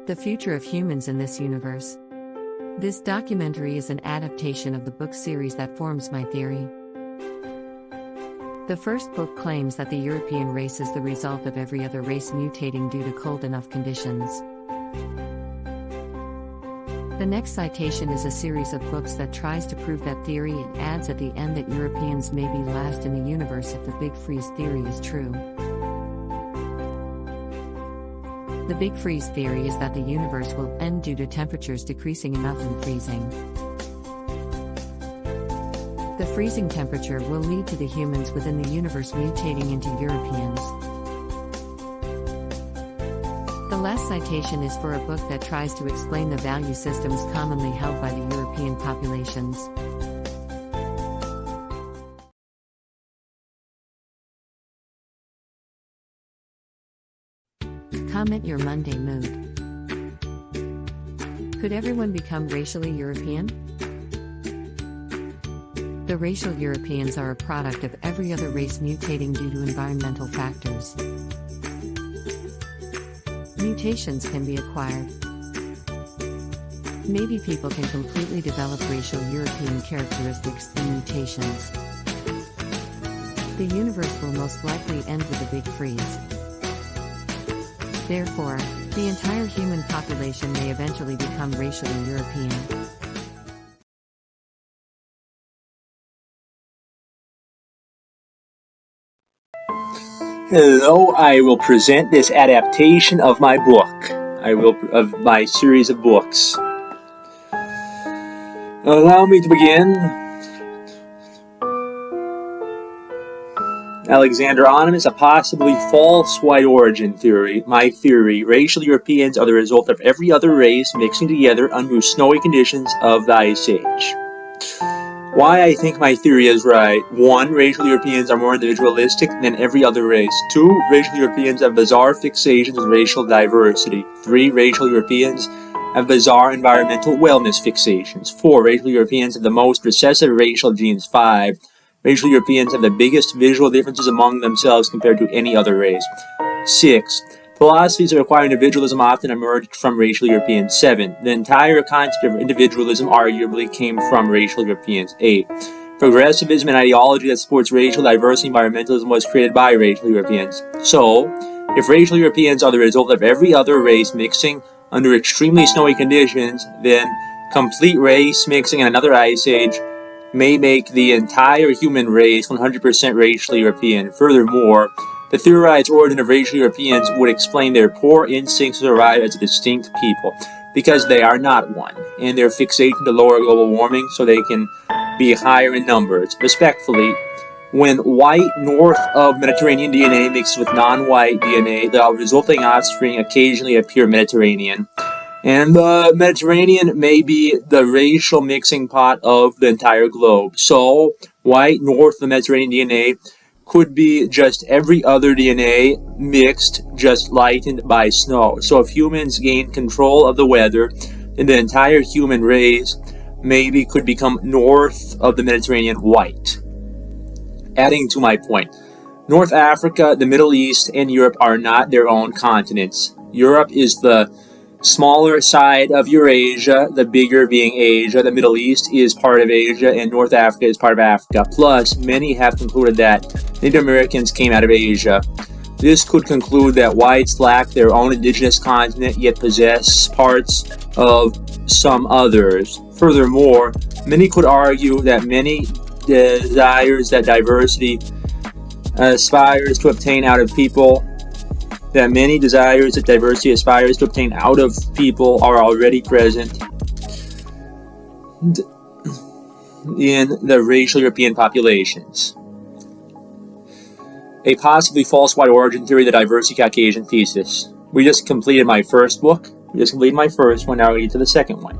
The Future of Humans in This Universe. This documentary is an adaptation of the book series that forms my theory. The first book claims that the European race is the result of every other race mutating due to cold enough conditions. The next citation is a series of books that tries to prove that theory and adds at the end that Europeans may be last in the universe if the Big Freeze theory is true. The Big Freeze theory is that the universe will end due to temperatures decreasing enough and freezing. The freezing temperature will lead to the humans within the universe mutating into Europeans. The last citation is for a book that tries to explain the value systems commonly held by the European populations. Comment your Monday mood. Could everyone become racially European? The racial Europeans are a product of every other race mutating due to environmental factors. Mutations can be acquired. Maybe people can completely develop racial European characteristics through mutations. The universe will most likely end with a big freeze. Therefore, the entire human population may eventually become racially European. Hello, I will present this adaptation of my book. Of my series of books. Allow me to begin. Alexander Onimus, a possibly false white origin theory. My theory, racial Europeans are the result of every other race mixing together under snowy conditions of the Ice Age. Why I think my theory is right. 1. Racial Europeans are more individualistic than every other race. 2. Racial Europeans have bizarre fixations with racial diversity. 3. Racial Europeans have bizarre environmental wellness fixations. 4. Racial Europeans have the most recessive racial genes. 5. Racial Europeans have the biggest visual differences among themselves compared to any other race. 6. Philosophies that require individualism often emerged from racial Europeans. 7. The entire concept of individualism arguably came from racial Europeans. 8. Progressivism and ideology that supports racial diversity and environmentalism was created by racial Europeans. So, if racial Europeans are the result of every other race mixing under extremely snowy conditions, then complete race mixing in another ice age may make the entire human race 100% racially European. Furthermore, the theorized origin of racial Europeans would explain their poor instincts to survive as a distinct people, because they are not one, and their fixation to lower global warming so they can be higher in numbers. Respectfully, when white north of Mediterranean DNA mixes with non-white DNA, the resulting offspring occasionally appear Mediterranean. And the Mediterranean may be the racial mixing pot of the entire globe. So, white north of the Mediterranean DNA could be just every other DNA mixed, just lightened by snow. So if humans gain control of the weather, then the entire human race maybe could become north of the Mediterranean white. Adding to my point, North Africa, the Middle East, and Europe are not their own continents. Europe is the smaller side of Eurasia, the bigger being Asia. The Middle East is part of Asia, and North Africa is part of Africa. Plus, many have concluded that Native Americans came out of Asia. This could conclude that whites lack their own indigenous continent, yet possess parts of some others. Furthermore, many could argue that many desires that diversity aspires to obtain out of people are already present in the racial European populations. A possibly false white origin theory, the diversity Caucasian thesis. We just completed my first book. We just completed my first one, now we get to the second one.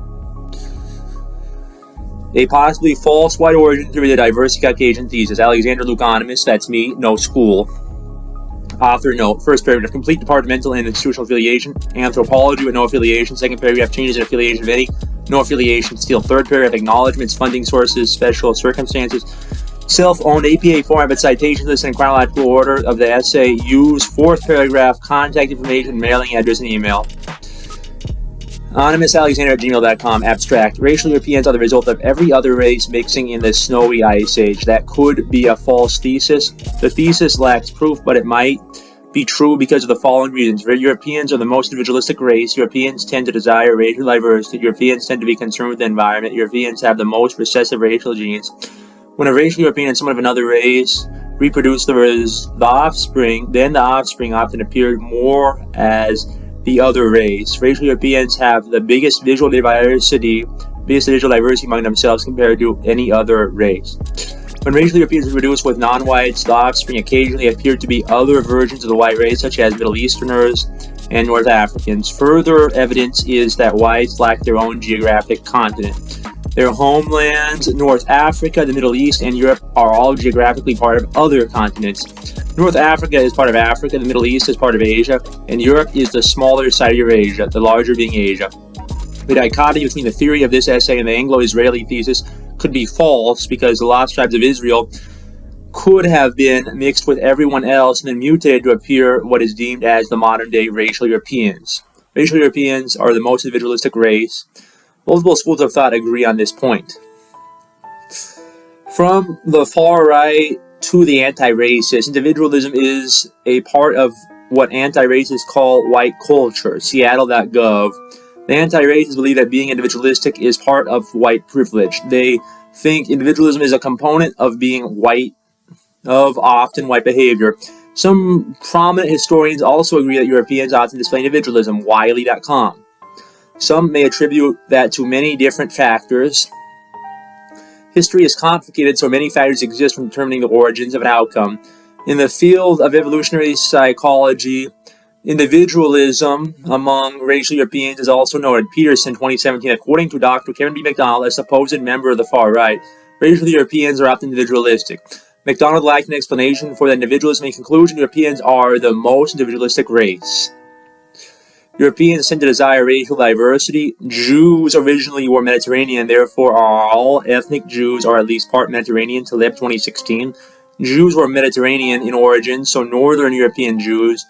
A possibly false white origin theory, the diversity Caucasian thesis. Alexander Onimus, that's me, no school. Author note, first paragraph, complete departmental and institutional affiliation. Anthropology with no affiliation. Second paragraph, changes in affiliation of any. No affiliation still. Third paragraph, acknowledgements, funding sources, special circumstances. Self-owned APA format citation list in chronological order of the essay. Use fourth paragraph, contact information, mailing address, and email. AnonymousAlexander@gmail.com. Abstract. Racial Europeans are the result of every other race mixing in the snowy ice age. That could be a false thesis. The thesis lacks proof, but it might be true because of the following reasons. Europeans are the most individualistic race. Europeans tend to desire racial diversity. Europeans tend to be concerned with the environment. Europeans have the most recessive racial genes. When a racial European and someone of another race reproduce the offspring, then the offspring often appeared more as the other race. Racial Europeans have the biggest visual diversity among themselves compared to any other race. When racial Europeans reproduce with non-whites, the offspring occasionally appear to be other versions of the white race, such as Middle Easterners and North Africans. Further evidence is that whites lack their own geographic continent. Their homelands, North Africa, the Middle East, and Europe, are all geographically part of other continents. North Africa is part of Africa, the Middle East is part of Asia, and Europe is the smaller side of Eurasia, the larger being Asia. The dichotomy between the theory of this essay and the Anglo-Israeli thesis could be false because the lost tribes of Israel could have been mixed with everyone else and then mutated to appear what is deemed as the modern-day racial Europeans. Racial Europeans are the most individualistic race. Multiple schools of thought agree on this point. From the far right to the anti-racist, individualism is a part of what anti-racists call white culture. Seattle.gov. The anti-racists believe that being individualistic is part of white privilege. They think individualism is a component of being white, of often white behavior. Some prominent historians also agree that Europeans often display individualism. Wiley.com. Some may attribute that to many different factors. History is complicated, so many factors exist from determining the origins of an outcome. In the field of evolutionary psychology, individualism among racial Europeans is also noted. Peterson, 2017. According to Dr. Kevin B. McDonald, a supposed member of the far right, racial Europeans are often individualistic. McDonald lacked an explanation for that individualism. In conclusion, Europeans are the most individualistic race. Europeans tend to desire racial diversity. Jews originally were Mediterranean, therefore all ethnic Jews are at least part Mediterranean. Taleb, 2016. Jews were Mediterranean in origin, so Northern European Jews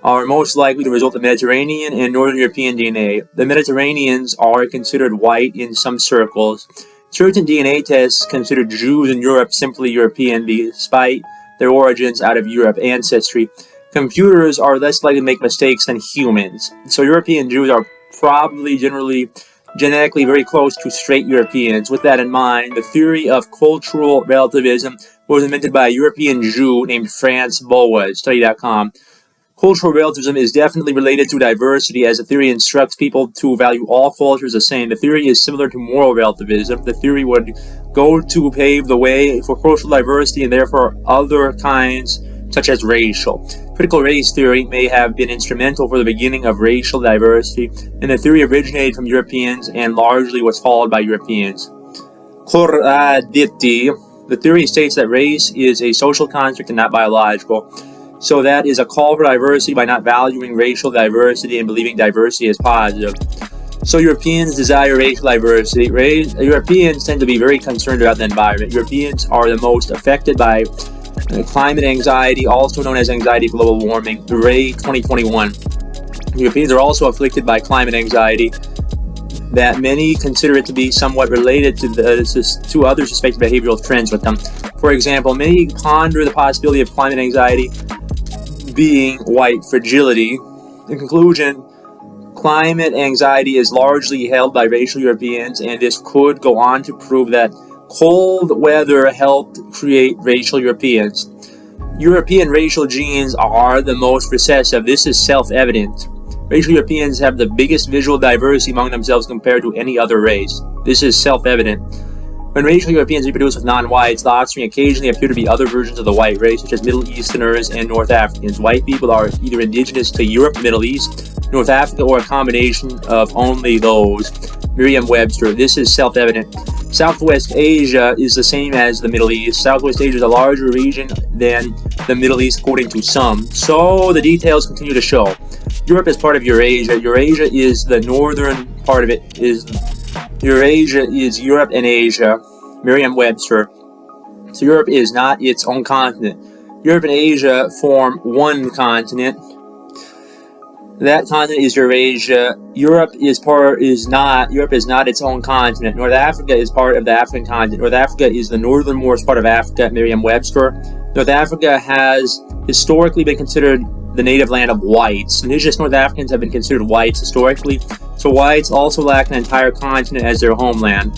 are most likely to result of Mediterranean and Northern European DNA. The Mediterraneans are considered white in some circles. Certain DNA tests consider Jews in Europe simply European despite their origins out of Europe ancestry. Computers are less likely to make mistakes than humans. So European Jews are probably generally genetically very close to straight Europeans. With that in mind, the theory of cultural relativism was invented by a European Jew named Franz Boas, study.com. Cultural relativism is definitely related to diversity, as the theory instructs people to value all cultures the same. The theory is similar to moral relativism. The theory would go to pave the way for cultural diversity and therefore other kinds, such as racial. Critical race theory may have been instrumental for the beginning of racial diversity, and the theory originated from Europeans and largely was followed by Europeans. Corraditi. The theory states that race is a social construct and not biological. So that is a call for diversity by not valuing racial diversity and believing diversity is positive. So Europeans desire racial diversity. Europeans tend to be very concerned about the environment. Europeans are the most affected by climate anxiety, also known as anxiety of global warming. Ray, 2021. Europeans are also afflicted by climate anxiety, that many consider it to be somewhat related to other suspected behavioral trends with them. For example, many ponder the possibility of climate anxiety being white fragility. In conclusion, climate anxiety is largely held by racial Europeans, and this could go on to prove that cold weather helped create racial Europeans. European racial genes are the most recessive. This is self-evident. Racial Europeans have the biggest visual diversity among themselves compared to any other race. This is self-evident. When racial Europeans reproduce with non-whites, the offspring occasionally appear to be other versions of the white race, such as Middle Easterners and North Africans. White people are either indigenous to Europe, Middle East, North Africa, or a combination of only those. Merriam-Webster. This is self-evident. Southwest Asia is the same as the Middle East. Southwest Asia is a larger region than the Middle East, according to some. So the details continue to show. Europe is part of Eurasia. Eurasia is the northern part of it. Eurasia is Europe and Asia. Merriam-Webster. So Europe is not its own continent. Europe and Asia form one continent. That continent is Eurasia. Europe is not its own continent. North Africa is part of the African continent. North Africa is the northernmost part of Africa, Merriam-Webster. North Africa has historically been considered the native land of whites. Indigenous North Africans have been considered whites historically, so whites also lack an entire continent as their homeland.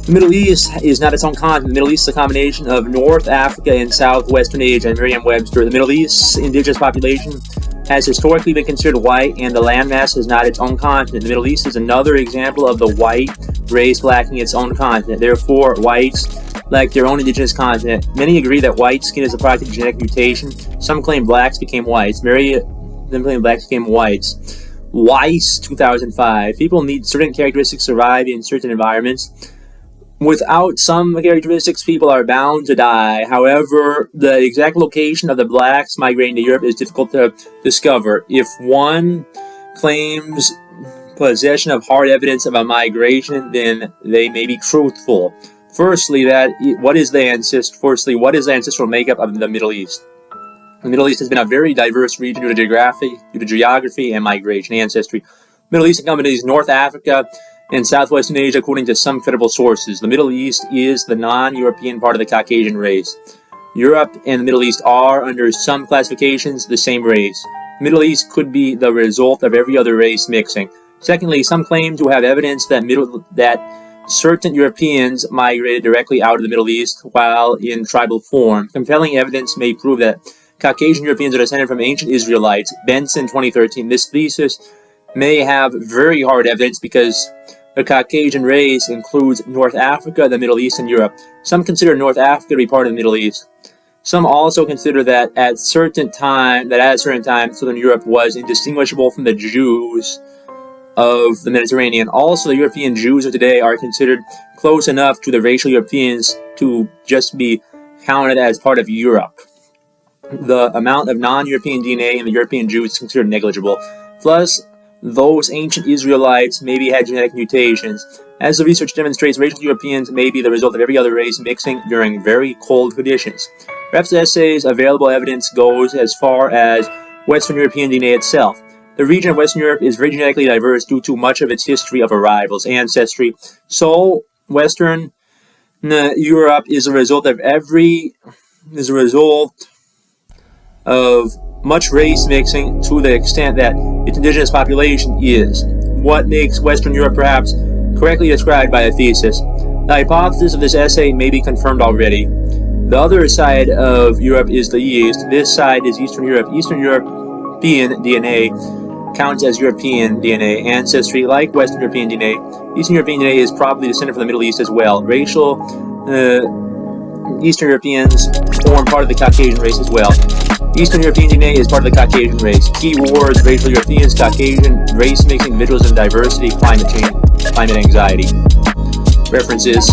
The Middle East is not its own continent. The Middle East is a combination of North Africa and Southwestern Asia, and Merriam-Webster. The Middle East's indigenous population has historically been considered white, and the landmass is not its own continent. The Middle East is another example of the white race lacking its own continent. Therefore, whites lack their own indigenous continent. Many agree that white skin is a product of genetic mutation. Some claim blacks became whites. Many of them claim blacks became whites. Weiss, 2005. People need certain characteristics to survive in certain environments. Without some characteristics, people are bound to die. However, the exact location of the blacks migrating to Europe is difficult to discover. If one claims possession of hard evidence of a migration, then they may be truthful. Firstly, what is the ancestral makeup of the Middle East? The Middle East has been a very diverse region due to geography and migration ancestry. Middle East encompasses North Africa and Southwestern Asia, according to some credible sources. The Middle East is the non-European part of the Caucasian race. Europe and the Middle East are, under some classifications, the same race. The Middle East could be the result of every other race mixing. Secondly, some claim to have evidence that certain Europeans migrated directly out of the Middle East while in tribal form. Compelling evidence may prove that Caucasian Europeans are descended from ancient Israelites. Benson, 2013. This thesis may have very hard evidence because the Caucasian race includes North Africa, the Middle East, and Europe. Some consider North Africa to be part of the Middle East. Some also consider that at a certain time, Southern Europe was indistinguishable from the Jews of the Mediterranean. Also, the European Jews of today are considered close enough to the racial Europeans to just be counted as part of Europe. The amount of non-European DNA in the European Jews is considered negligible. Plus, those ancient Israelites maybe had genetic mutations. As the research demonstrates, racial Europeans may be the result of every other race mixing during very cold conditions. Perhaps the essay's available evidence goes as far as Western European DNA itself. The region of Western Europe is very genetically diverse due to much of its history of arrivals, ancestry. So, Western Europe is a result of much race mixing to the extent that its indigenous population is. What makes Western Europe perhaps correctly described by a thesis? The hypothesis of this essay may be confirmed already. The other side of Europe is the East. This side is Eastern Europe. Eastern European DNA counts as European DNA. Ancestry, like Western European DNA, Eastern European DNA is probably descended from the Middle East as well. Racial Eastern Europeans form part of the Caucasian race as well. Eastern European DNA is part of the Caucasian race. Key words: racial Europeans, Caucasian, race mixing, individualism, diversity, climate change, climate anxiety. References.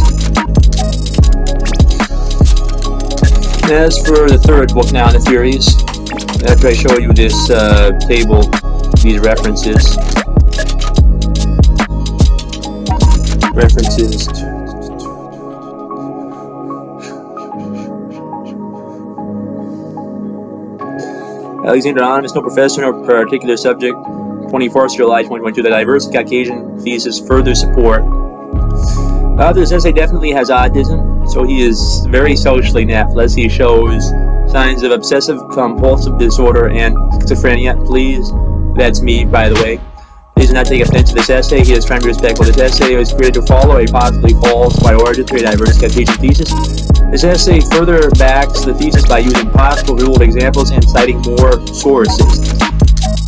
As for the third book now in the theories, after I show you this table, these references. Alexander Anonymous, no professor, no particular subject. 24th July 2022. The diverse Caucasian thesis further support. The author of this essay definitely has autism, so he is very socially inept, unless he shows signs of obsessive compulsive disorder and schizophrenia. Please, that's me, by the way. Please do not take offense to this essay. He is trying to be respectful. This essay is created to follow a possibly false white origin to a diverse Caucasian thesis. This essay further backs the thesis by using possible real-world examples and citing more sources.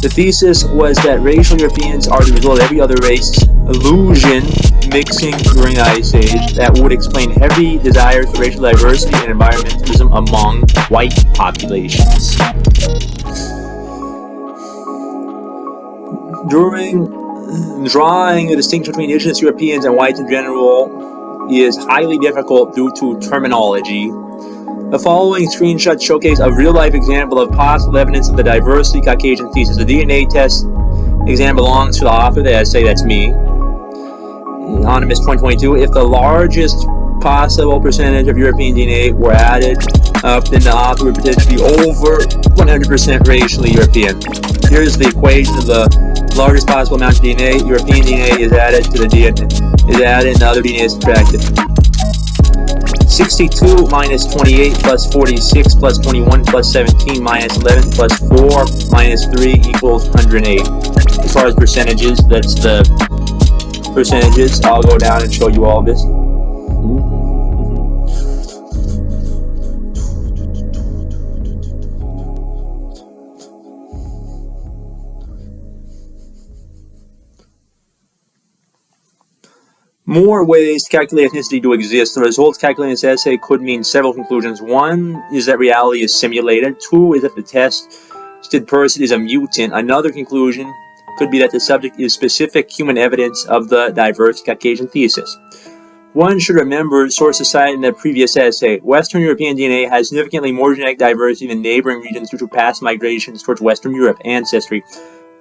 The thesis was that racial Europeans are the result of every other race illusion mixing during the Ice Age that would explain heavy desires for racial diversity and environmentalism among white populations. Drawing a distinction between indigenous Europeans and whites in general is highly difficult due to terminology. The following screenshots showcase a real-life example of possible evidence of the diversity Caucasian thesis. The DNA test exam belongs to the author of the essay, that's me. Anonymous 2022. If the largest possible percentage of European DNA were added then the author would potentially be over 100% racially European. Here's the equation of the largest possible amount of DNA. European DNA is added to the DNA, and the other DNA is subtracted. 62 minus 28 plus 46 plus 21 plus 17 minus 11 plus 4 minus 3 equals 108. As far as percentages, that's the percentages. I'll go down and show you all this. More ways to calculate ethnicity do exist. The results calculated in this essay could mean several conclusions. One is that reality is simulated. Two is that the tested person is a mutant. Another conclusion could be that the subject is specific human evidence of the diverse Caucasian thesis. One should remember sources cited in the previous essay. Western European DNA has significantly more genetic diversity than neighboring regions due to past migrations towards Western Europe ancestry.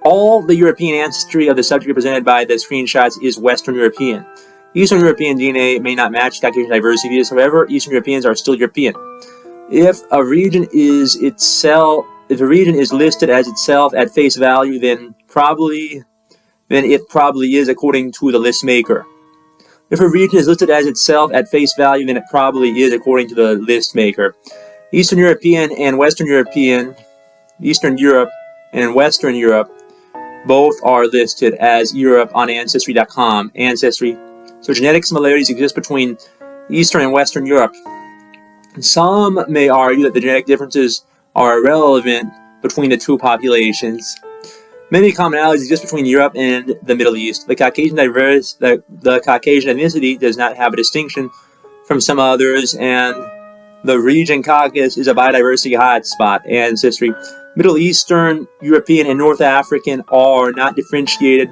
All the European ancestry of the subject represented by the screenshots is Western European. Eastern European DNA may not match Caucasian diversity, however, Eastern Europeans are still European. If a region is listed as itself at face value, then it probably is according to the list maker. If a region is listed as itself at face value, then it probably is according to the list maker. Eastern European and Western European, Eastern Europe and Western Europe, both are listed as Europe on Ancestry.com. So genetic similarities exist between Eastern and Western Europe. Some may argue that the genetic differences are irrelevant between the two populations. Many commonalities exist between Europe and the Middle East. The Caucasian ethnicity does not have a distinction from some others, and the region Caucasus is a biodiversity hotspot. Ancestry. Middle Eastern, European, and North African are not differentiated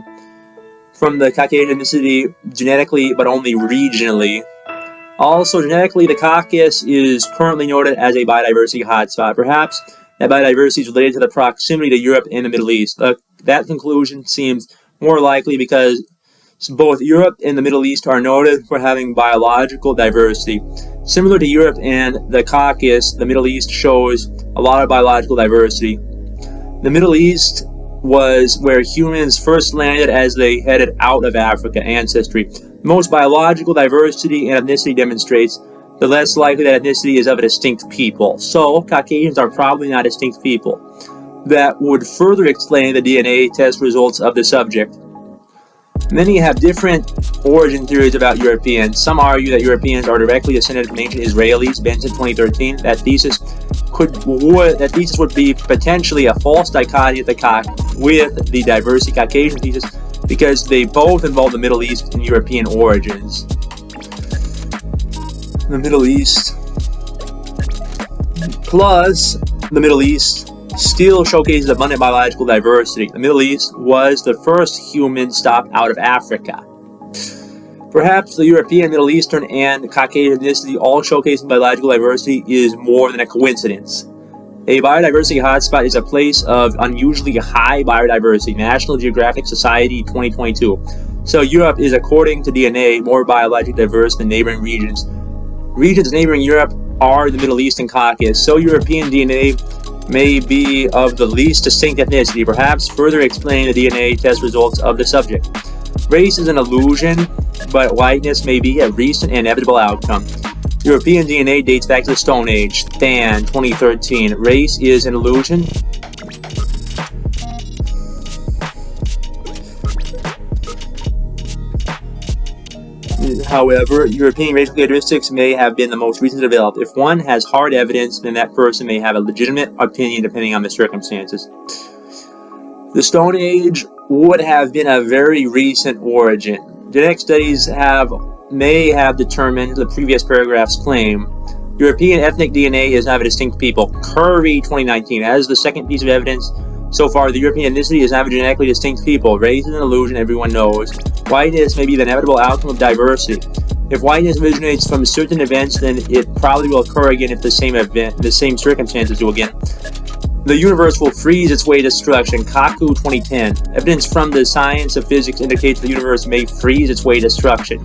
from the Caucasian ethnicity genetically, but only regionally. Also, genetically, the Caucasus is currently noted as a biodiversity hotspot. Perhaps that biodiversity is related to the proximity to Europe and the Middle East. That conclusion seems more likely because both Europe and the Middle East are noted for having biological diversity. Similar to Europe and the Caucasus, the Middle East shows a lot of biological diversity. The Middle East was where humans first landed as they headed out of Africa. Ancestry. The most biological diversity and ethnicity demonstrates, the less likely that ethnicity is of a distinct people. So, Caucasians are probably not distinct people. That would further explain the DNA test results of the subject. Many have different origin theories about Europeans. Some argue that Europeans are directly descended from ancient Israelis. Benson 2013. That thesis would be potentially a false dichotomy with the diversity Caucasian thesis, because they both involve the Middle East and European origins. The Middle East plus the Middle East still showcases abundant biological diversity. The Middle East was the first human stop out of Africa. Perhaps the European, Middle Eastern, and Caucasian ethnicity all showcasing biological diversity is more than a coincidence. A biodiversity hotspot is a place of unusually high biodiversity. National Geographic Society 2022. So Europe is, according to DNA, more biologically diverse than neighboring regions. Regions neighboring Europe are the Middle East and Caucasus. So European DNA may be of the least distinct ethnicity, perhaps further explaining the DNA test results of the subject. Race is an illusion, but whiteness may be a recent and inevitable outcome. European DNA dates back to the Stone Age. Than 2013. Race is an illusion. However, European racial characteristics may have been the most recently developed. If one has hard evidence, then that person may have a legitimate opinion depending on the circumstances. The Stone Age would have been a very recent origin. Genetic studies may have determined the previous paragraph's claim. European ethnic DNA is not a distinct people. Curry 2019. As the second piece of evidence so far, the European ethnicity is not a genetically distinct people. Race is an illusion, everyone knows. Whiteness may be the inevitable outcome of diversity. If whiteness originates from certain events, then it probably will occur again if the same circumstances do again. The universe will freeze its way to destruction. Kaku 2010. Evidence from the science of physics indicates the universe may freeze its way to destruction.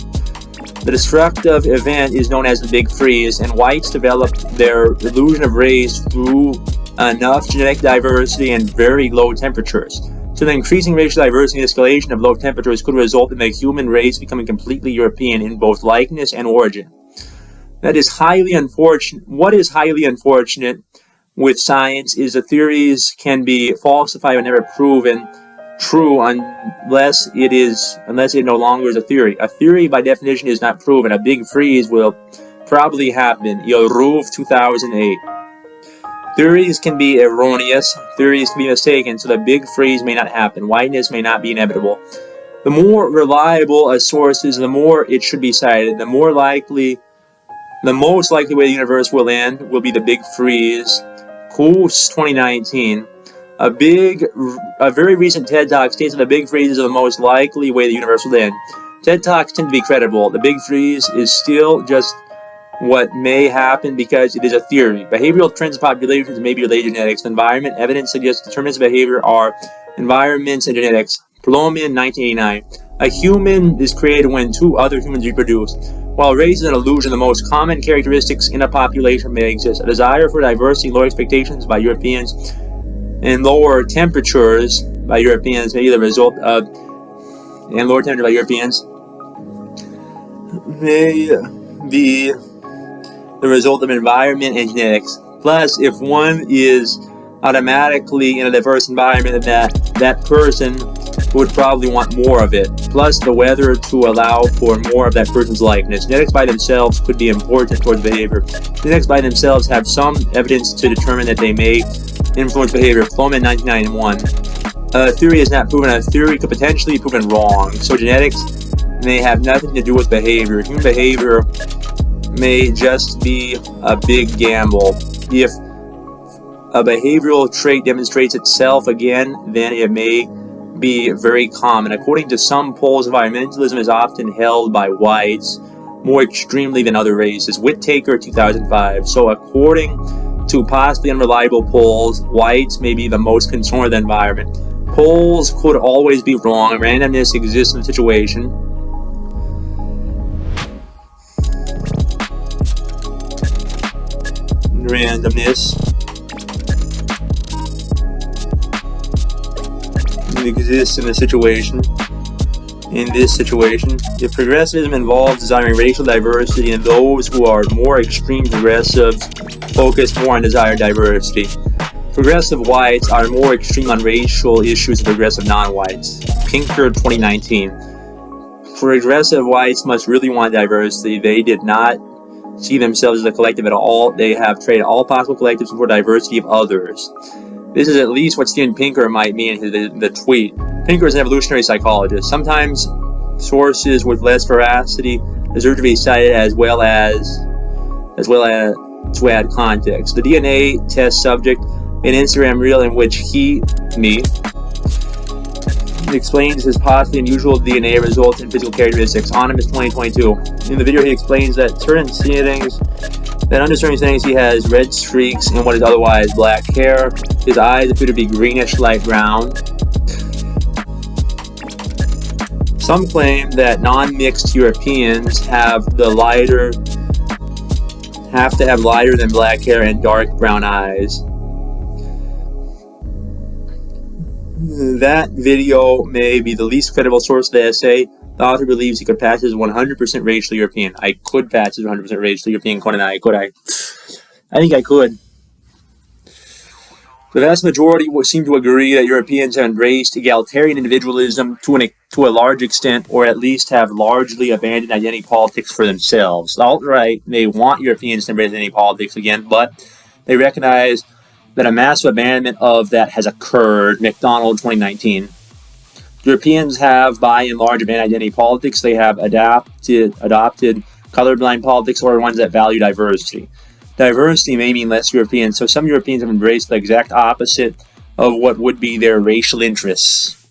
The destructive event is known as the Big Freeze, and whites developed their illusion of race through enough genetic diversity and very low temperatures. So the increasing racial diversity and escalation of low temperatures could result in the human race becoming completely European in both likeness and origin. That is highly unfortunate. What is highly unfortunate with science is the theories can be falsified and never proven true unless it no longer is a theory. A theory by definition is not proven. A big freeze will probably happen. Roof 2008. Theories can be erroneous. Theories can be mistaken, so the big freeze may not happen. Whiteness may not be inevitable. The more reliable a source is, the more it should be cited. The most likely way the universe will end will be the big freeze. Coos 2019. A very recent TED Talk states that the big freeze is the most likely way the universe will end. TED Talks tend to be credible. The big freeze is still just what may happen because it is a theory. Behavioral trends of populations may be related to genetics. Environment evidence suggests determinants of behavior are environments and genetics. Plomin 1989. A human is created when two other humans reproduce. While race is an illusion, the most common characteristics in a population may exist. A desire for diversity, lower expectations by Europeans, and lower temperatures by Europeans may be the result of, and lower temperature by Europeans may be the result of environment and genetics. Plus, if one is automatically in a diverse environment, that person would probably want more of it. Plus, the weather to allow for more of that person's likeness. Genetics by themselves could be important towards behavior. Genetics by themselves have some evidence to determine that they may influence behavior. Floman 1991. A theory is not proven. A theory could potentially be proven wrong. So genetics may have nothing to do with behavior. Human behavior may just be a big gamble. If a behavioral trait demonstrates itself again, then it may be very common. According to some polls, environmentalism is often held by whites more extremely than other races. Whittaker 2005. So according to possibly unreliable polls, whites may be the most concerned with the environment. Polls could always be wrong. Randomness exists in the situation. Randomness exists in the situation. In this situation, if progressivism involves desiring racial diversity, and those who are more extreme progressives focus more on desired diversity. Progressive whites are more extreme on racial issues than progressive non-whites. Pinker 2019. Progressive whites must really want diversity. They did not see themselves as a collective at all. They have traded all possible collectives for diversity of others. This is at least what Steven Pinker might mean in the tweet. Pinker is an evolutionary psychologist. Sometimes sources with less veracity deserve to be cited as well as to add context. The DNA test subject, an Instagram reel in which he explains his possibly unusual DNA results in physical characteristics. Anonymous 2022. In the video, he explains that under certain settings, he has red streaks in what is otherwise black hair. His eyes appear to be greenish light brown. Some claim that non-mixed Europeans have to have lighter than black hair and dark brown eyes. That video may be the least credible source of the essay. The author believes he could pass as 100% racially European. I could pass as 100% racially European, could I? I think I could. The vast majority would seem to agree that Europeans have embraced egalitarian individualism to a large extent, or at least have largely abandoned identity politics for themselves. The alt-right, they want Europeans to embrace identity politics again, but they recognize that a massive abandonment of that has occurred. McDonald 2019. Europeans have, by and large, abandoned identity politics. They have adopted colorblind politics, or ones that value diversity. Diversity may mean less Europeans, so some Europeans have embraced the exact opposite of what would be their racial interests.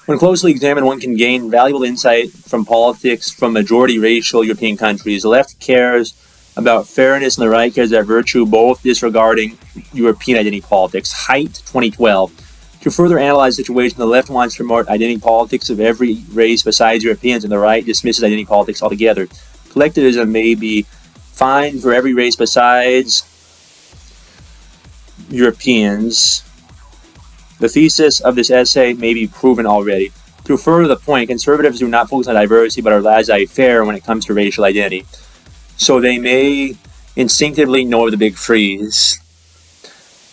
When closely examined, one can gain valuable insight from politics from majority racial European countries. The left cares about fairness and the right cares about virtue, both disregarding European identity politics. Height 2012. To further analyze the situation, the left wants to promote identity politics of every race besides Europeans, and the right dismisses identity politics altogether. Collectivism may be fine for every race besides Europeans. The thesis of this essay may be proven already. To further the point, conservatives do not focus on diversity but are laissez-faire when it comes to racial identity. So they may instinctively ignore the big freeze.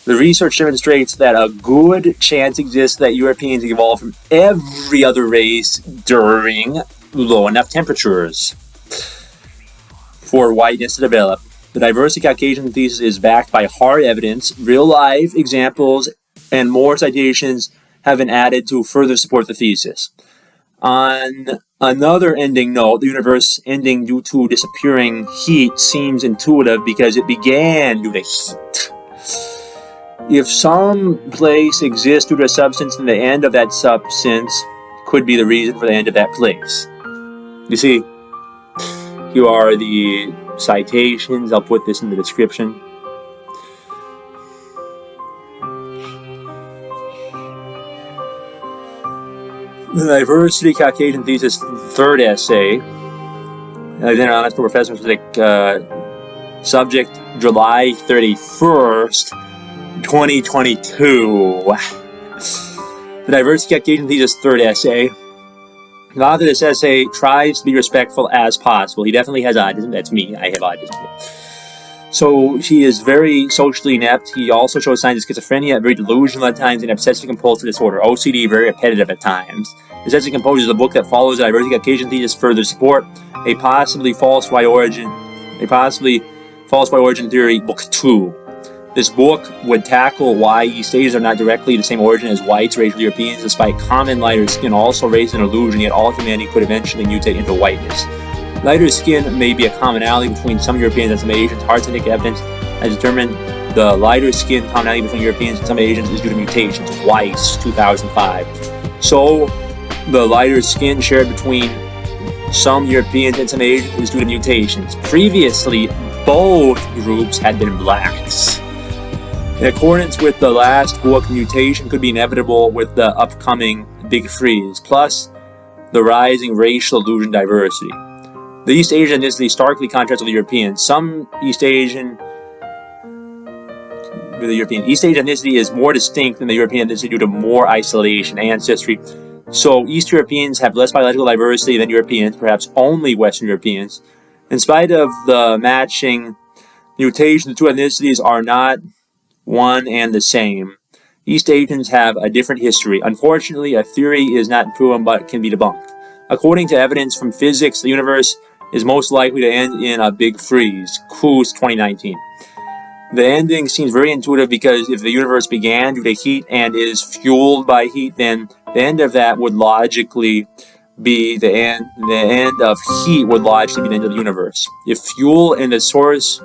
The research demonstrates that a good chance exists that Europeans evolved from every other race during low enough temperatures for whiteness to develop. The diversity Caucasian thesis is backed by hard evidence, real-life examples, and more citations have been added to further support the thesis. On another ending note, the universe ending due to disappearing heat seems intuitive because it began due to heat. If some place exists due to a substance, then the end of that substance could be the reason for the end of that place. You see, here are the citations. I'll put this in the description. The diversity Caucasian thesis, third essay. Alexander Honest, professor of physics, subject July 31st, 2022. The diversity Caucasian thesis, third essay. The author of this essay tries to be respectful as possible. He definitely has autism. That's me. I have autism. So he is very socially inept. He also shows signs of schizophrenia, very delusional at times, and obsessive compulsive disorder. OCD, very repetitive at times. This essay composes a book that follows the diversity Caucasian thesis further support a possibly false white origin theory, book 2. This book would tackle why East Asians are not directly the same origin as whites or Asian Europeans, despite common lighter skin also raised an illusion, yet all humanity could eventually mutate into whiteness. Lighter skin may be a commonality between some Europeans and some Asians. Hard scientific evidence has determined the lighter skin commonality between Europeans and some Asians is due to mutations. Weiss, 2005. So, the lighter skin shared between some Europeans and some Asians is due to mutations. Previously, both groups had been blacks. In accordance with the last book, mutation could be inevitable with the upcoming Big Freeze, plus the rising racial illusion diversity. The East Asian ethnicity starkly contrasts with the European. East Asian ethnicity is more distinct than the European ethnicity due to more isolation, ancestry. So East Europeans have less biological diversity than Europeans, perhaps only Western Europeans. In spite of the matching mutation, the two ethnicities are not one and the same. East Asians have a different history. Unfortunately, a theory is not proven but can be debunked. According to evidence from physics, the universe is most likely to end in a big freeze. Cruise 2019. The ending seems very intuitive because if the universe began due to heat and is fueled by heat, then the end of that would logically be the end. The end of heat would logically be the end of the universe. If fuel and the source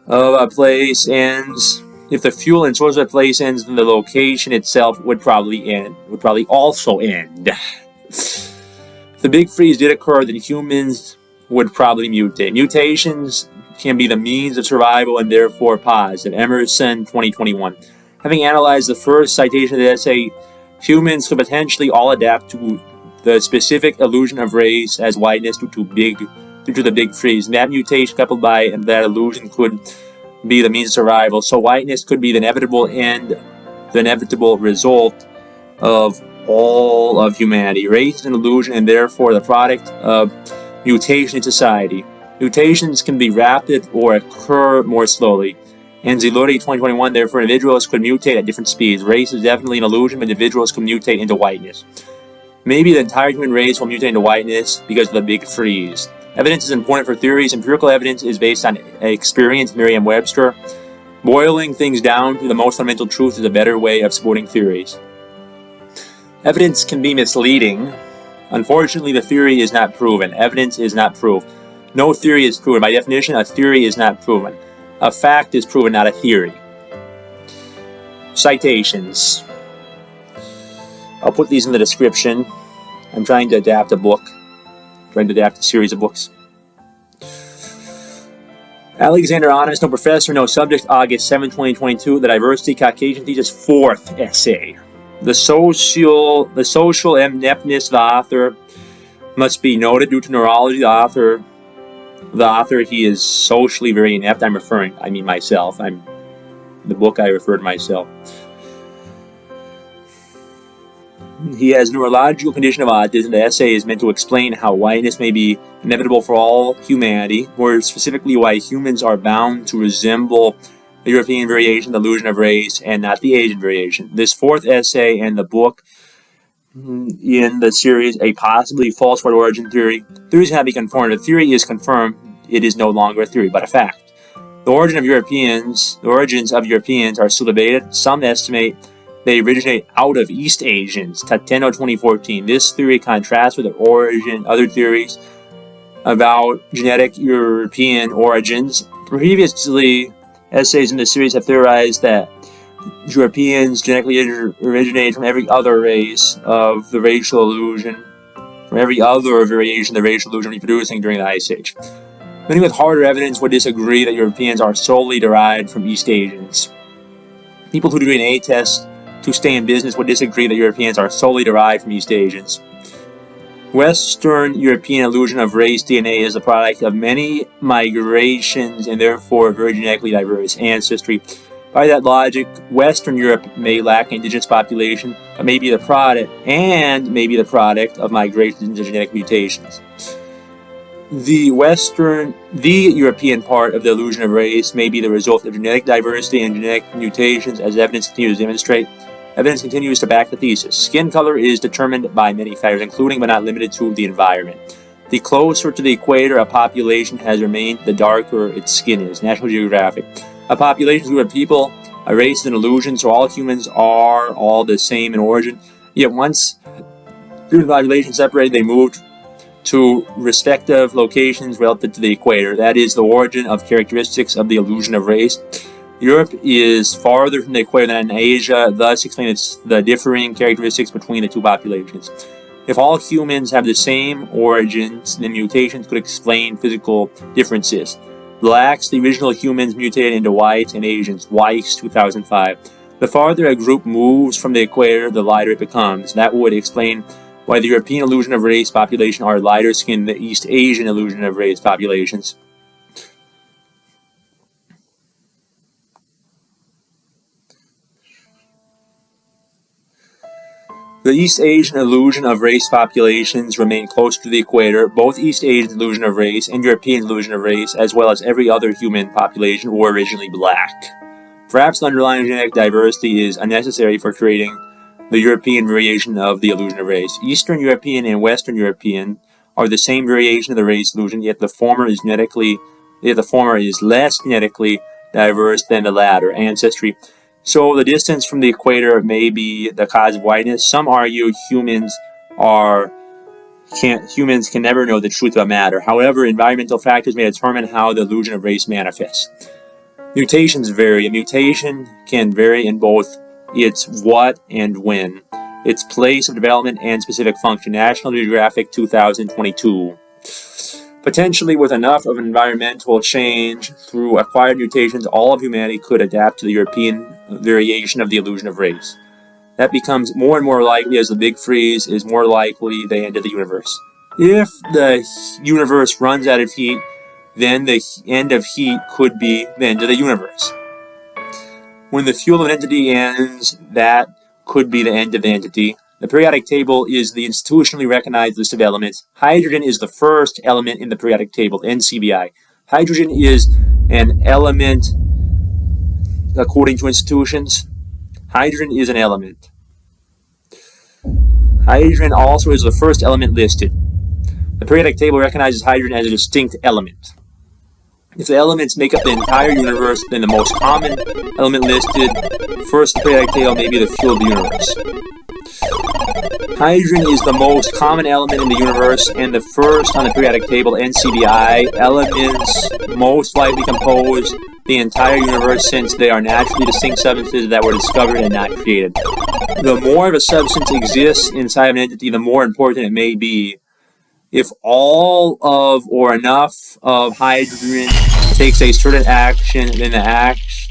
of a place ends, if the fuel and source of a place ends, then the location itself would probably also end. If the big freeze did occur, then humans would probably mutate. Mutations can be the means of survival and therefore positive. Emerson, 2021. Having analyzed the first citation of the essay, humans could potentially all adapt to the specific illusion of race as whiteness due to the big freeze. And that mutation coupled by that illusion could be the means of survival. So whiteness could be the inevitable end, the inevitable result of all of humanity. Race is an illusion and therefore the product of mutation in society. Mutations can be rapid or occur more slowly. Anzaluri 2021, therefore individuals could mutate at different speeds. Race is definitely an illusion, but individuals can mutate into whiteness. Maybe the entire human race will mutate into whiteness because of the big freeze. Evidence is important for theories. Empirical evidence is based on experience, Merriam-Webster. Boiling things down to the most fundamental truth is a better way of supporting theories. Evidence can be misleading. Unfortunately, the theory is not proven. Evidence is not proof. No theory is proven. By definition, a theory is not proven. A fact is proven, not a theory. Citations. I'll put these in the description. I'm trying to adapt a book. Trying to adapt a series of books. Alexander Honest, no professor, no subject, August 7, 2022. The Diversity Caucasian Thesis, 4th essay. The social ineptness of the author must be noted due to neurology. The author, he is socially very inept. I mean myself. The book I refer to myself. He has neurological condition of autism. The essay is meant to explain how whiteness may be inevitable for all humanity, more specifically why humans are bound to resemble the European variation, the illusion of race, and not the Asian variation. This fourth essay in the book, in the series, A Possibly False White Origin Theory. Theories cannot be confirmed. If theory is confirmed, it is no longer a theory, but a fact. The origins of Europeans are still debated. Some estimate they originate out of East Asians, Tateno 2014. This theory contrasts with other theories about genetic European origins. Previously, essays in the series have theorized that Europeans genetically originated from every other race of the racial illusion, from every other variation of the racial illusion reproducing during the Ice Age. Many with harder evidence would disagree that Europeans are solely derived from East Asians. People who do DNA tests to stay in business would disagree that Europeans are solely derived from East Asians. Western European illusion of race DNA is the product of many migrations and therefore very genetically diverse ancestry. By that logic, Western Europe may lack indigenous population, but may be the product of migrations and genetic mutations. The European part of the illusion of race may be the result of genetic diversity and genetic mutations, as evidence continues to demonstrate. Evidence continues to back the thesis. Skin color is determined by many factors, including but not limited to the environment. The closer to the equator a population has remained, the darker its skin is. National Geographic. A population group of people, a race is an illusion, so all humans are all the same in origin. Yet once the population separated, they moved to respective locations relative to the equator. That is the origin of characteristics of the illusion of race. Europe is farther from the equator than Asia, thus explains the differing characteristics between the two populations. If all humans have the same origins, then mutations could explain physical differences. Blacks, the original humans, mutated into whites and Asians. Weiss, 2005. The farther a group moves from the equator, the lighter it becomes. That would explain why the European illusion of race population are lighter skinned than the East Asian illusion of race populations. The East Asian illusion of race populations remain closer to the equator. Both East Asian illusion of race and European illusion of race, as well as every other human population, were originally black. Perhaps the underlying genetic diversity is unnecessary for creating the European variation of the illusion of race. Eastern European and Western European are the same variation of the race illusion, yet the former is less genetically diverse than the latter. Ancestry. So the distance from the equator may be the cause of whiteness. Some argue humans can never know the truth of a matter. However, environmental factors may determine how the illusion of race manifests. Mutations vary. A mutation can vary in both its what and when, its place of development and specific function. National Geographic 2022. Potentially, with enough of environmental change through acquired mutations, all of humanity could adapt to the European variation of the illusion of race. That becomes more and more likely as the Big Freeze is more likely the end of the universe. If the universe runs out of heat, then the end of heat could be the end of the universe. When the fuel of an entity ends, that could be the end of the entity. The periodic table is the institutionally recognized list of elements. Hydrogen is the first element in the periodic table, NCBI. Hydrogen is an element according to institutions. Hydrogen is an element. Hydrogen also is the first element listed. The periodic table recognizes hydrogen as a distinct element. If the elements make up the entire universe, then the most common element listed first in the periodic table may be the fuel of the universe. Hydrogen is the most common element in the universe and the first on the periodic table, NCBI. Elements most likely compose the entire universe since they are naturally distinct substances that were discovered and not created. The more of a substance exists inside of an entity, the more important it may be. If all of or enough of hydrogen takes a certain action, then the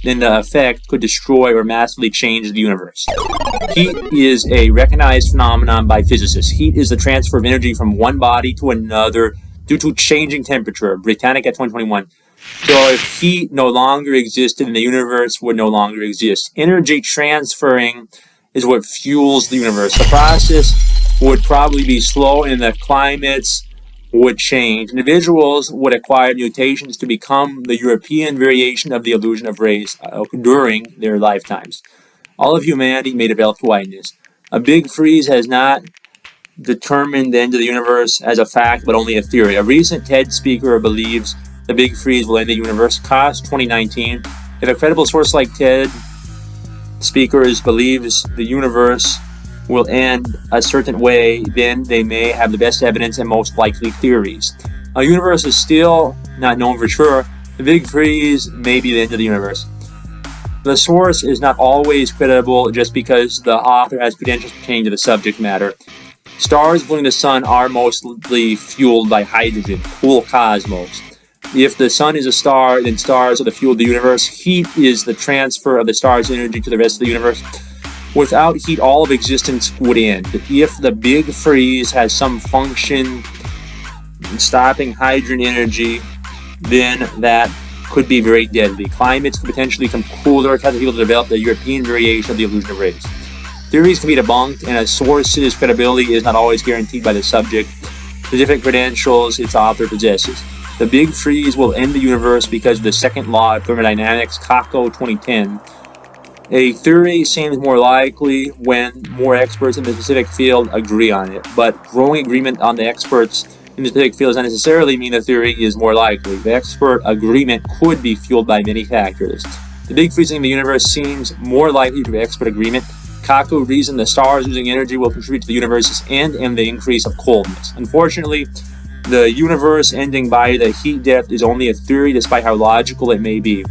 then the effect could destroy or massively change the universe. Heat is a recognized phenomenon by physicists. Heat is the transfer of energy from one body to another due to changing temperature. Britannica 2021. So if heat no longer existed, then the universe would no longer exist. Energy transferring is what fuels the universe. The process would probably be slow and the climates would change. Individuals would acquire mutations to become the European variation of the illusion of race during their lifetimes. All of humanity may develop whiteness. A big freeze has not determined the end of the universe as a fact, but only a theory. A recent TED speaker believes the big freeze will end the universe. Cost 2019. If a credible source like TED speakers believes the universe will end a certain way, then they may have the best evidence and most likely theories. A universe is still not known for sure. The big freeze may be the end of the universe. The source is not always credible just because the author has credentials pertaining to the subject matter. Stars including the sun are mostly fueled by hydrogen. Cool cosmos. If the sun is a star, then stars are the fuel of the universe. Heat is the transfer of the star's energy to the rest of the universe. Without heat, all of existence would end. If the big freeze has some function in stopping hydrogen energy, then that could be very deadly. Climates could potentially become cooler, causing people to develop the European variation of the illusion of race. Theories can be debunked, and a source's credibility is not always guaranteed by the subject, specific credentials its author possesses. The big freeze will end the universe because of the second law of thermodynamics, Kako 2010. A theory seems more likely when more experts in the specific field agree on it, but growing agreement on the experts in the specific field does not necessarily mean the theory is more likely. The expert agreement could be fueled by many factors. The big freezing of the universe seems more likely to expert agreement. Kako reasoned the stars losing energy will contribute to the universe's end and the increase of coldness. Unfortunately, the universe ending by the heat death is only a theory despite how logical it may be.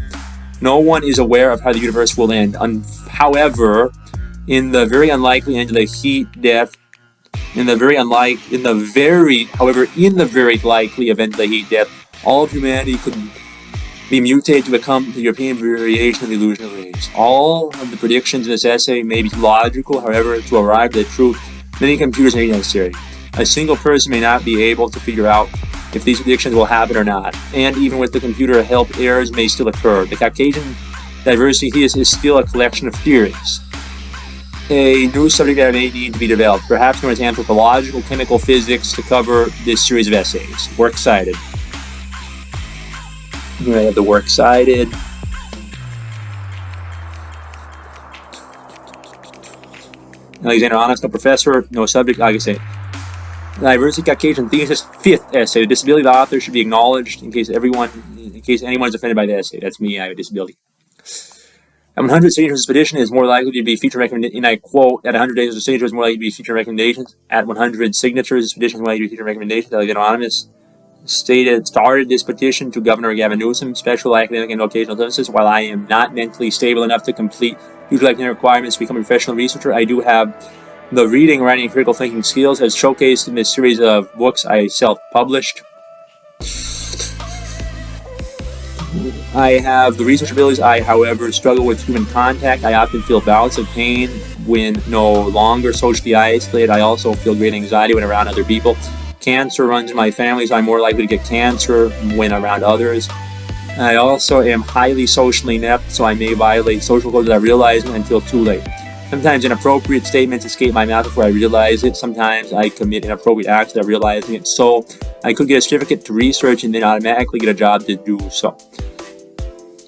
No one is aware of how the universe will end. However, in the very unlikely end of the heat death, in the very likely event of the heat death, all of humanity could be mutated to become the European variation of the illusion of race. All of the predictions in this essay may be logical, however, to arrive at the truth, many computers may be necessary. A single person may not be able to figure out if these predictions will happen or not, and even with the computer help, errors may still occur. The Caucasian diversity thesis is still a collection of theories. A new subject that may need to be developed, perhaps known as anthropological chemical physics, to cover this series of essays. Works cited. Here I have the works cited. Alexander Honest, no professor, no subject, like I say. Diversity Caucasian thesis, 5th essay. The disability of the author should be acknowledged in case anyone is offended by the essay. That's me, I have a disability. At 100 signatures, this petition is more likely to be feature recommended, and I quote, at 100 days, the signature is more likely to be feature recommendations. At 100 signatures, this petition is more likely to be feature recommendations. Alexander Anonymous started this petition to Governor Gavin Newsom, special academic and vocational services. While I am not mentally stable enough to complete usual academic requirements to become a professional researcher, I do have the reading, writing, and critical thinking skills as showcased in this series of books I self-published. I have the research abilities. I, however, struggle with human contact. I often feel bouts of pain when no longer socially isolated. I also feel great anxiety when around other people. Cancer runs in my family, so I'm more likely to get cancer when around others. I also am highly socially inept, so I may violate social codes without realizing until too late. Sometimes inappropriate statements escape my mouth before I realize it. Sometimes I commit inappropriate acts without realizing it. So I could get a certificate to research and then automatically get a job to do so.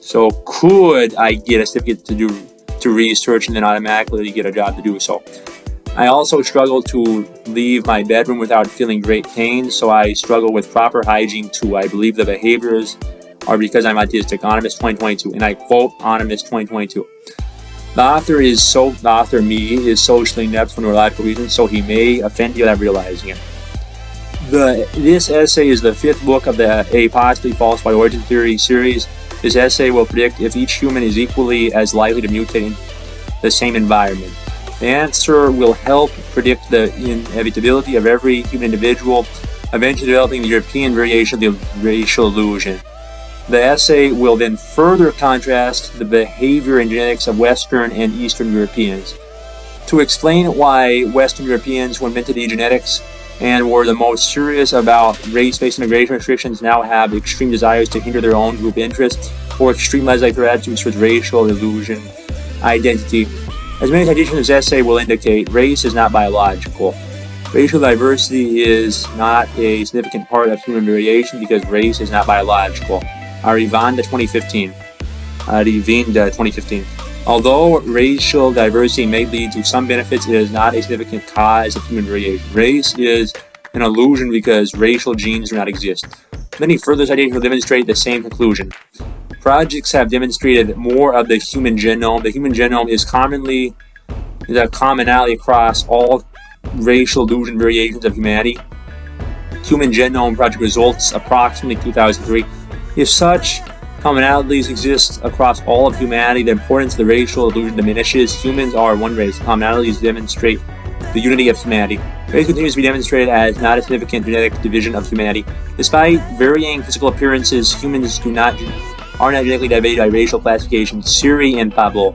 So could I get a certificate to research and then automatically get a job to do so? I also struggle to leave my bedroom without feeling great pain, so I struggle with proper hygiene too. I believe the behaviors are because I'm autistic. Anonymous 2022, and I quote Anonymous 2022. The author is socially inept for neurological reasons, so he may offend you without realizing it. This essay is the 5th book of the A Possibly False White Origin Theory series. This essay will predict if each human is equally as likely to mutate in the same environment. The answer will help predict the inevitability of every human individual eventually developing the European variation of the racial illusion. The essay will then further contrast the behavior and genetics of Western and Eastern Europeans. To explain why Western Europeans who invented eugenics and were the most serious about race-based immigration restrictions now have extreme desires to hinder their own group interests or extreme laissez-faire attitudes towards racial illusion identity. As many citations in this essay will indicate, race is not biological. Racial diversity is not a significant part of human variation because race is not biological. Arrivanda 2015. Arrivinda 2015. Although racial diversity may lead to some benefits, it is not a significant cause of human variation. Race is an illusion because racial genes do not exist. Many further citations will demonstrate the same conclusion. Projects have demonstrated more of the human genome. The human genome is a commonality across all racial illusion variations of humanity. Human Genome Project results approximately 2003. If such commonalities exist across all of humanity, the importance of the racial illusion diminishes. Humans are one race. Commonalities demonstrate the unity of humanity. Race continues to be demonstrated as not a significant genetic division of humanity. Despite varying physical appearances, humans are not genetically divided by racial classification. Siri and Pablo.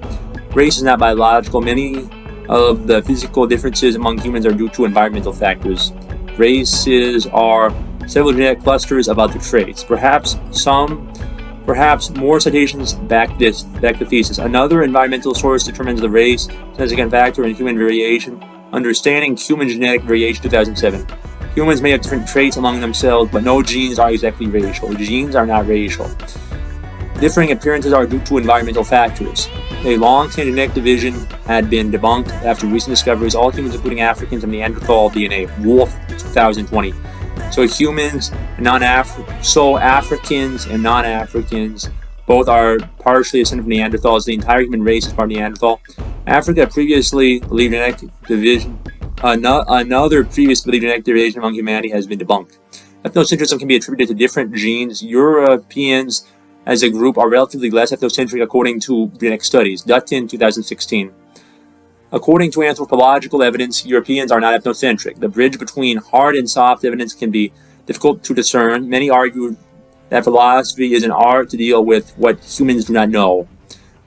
Race is not biological. Many of the physical differences among humans are due to environmental factors. Races are several genetic clusters of other traits. Perhaps more citations back the thesis. Another environmental source determines the race significant factor in human variation. Understanding Human Genetic Variation 2007. Humans may have different traits among themselves, but no genes are exactly racial. Genes are not racial. Differing appearances are due to environmental factors. A long-standing genetic division had been debunked after recent discoveries. All humans, including Africans, have Neanderthal DNA. Wolf 2020. Africans and non-Africans both are partially descended from Neanderthals. The entire human race is part of Neanderthal. Africa previously believed genetic division. Another previous believed genetic division among humanity has been debunked. Ethnocentrism can be attributed to different genes. Europeans as a group are relatively less ethnocentric according to genetic studies. Dutton 2016. According to anthropological evidence, Europeans are not ethnocentric. The bridge between hard and soft evidence can be difficult to discern. Many argue that philosophy is an art to deal with what humans do not know,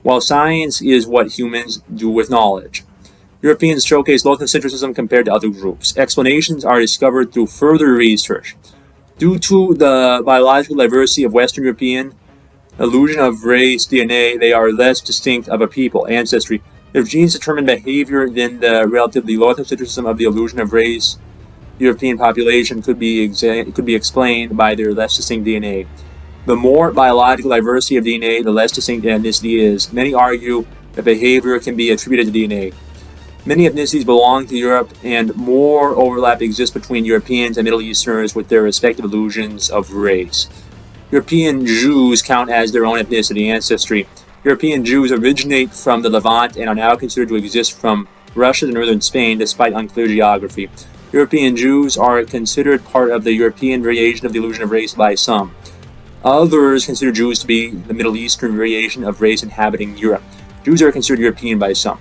while science is what humans do with knowledge. Europeans showcase low ethnocentrism compared to other groups. Explanations are discovered through further research. Due to the biological diversity of Western European illusion of race DNA, they are less distinct of a people, ancestry. If genes determine behavior, then the relatively low ethnocentrism of the illusion of race European population could be explained by their less distinct DNA. The more biological diversity of DNA, the less distinct ethnicity is. Many argue that behavior can be attributed to DNA. Many ethnicities belong to Europe, and more overlap exists between Europeans and Middle Easterners with their respective illusions of race. European Jews count as their own ethnicity ancestry. European Jews originate from the Levant and are now considered to exist from Russia to northern Spain, despite unclear geography. European Jews are considered part of the European variation of the illusion of race by some. Others consider Jews to be the Middle Eastern variation of race inhabiting Europe. Jews are considered European by some.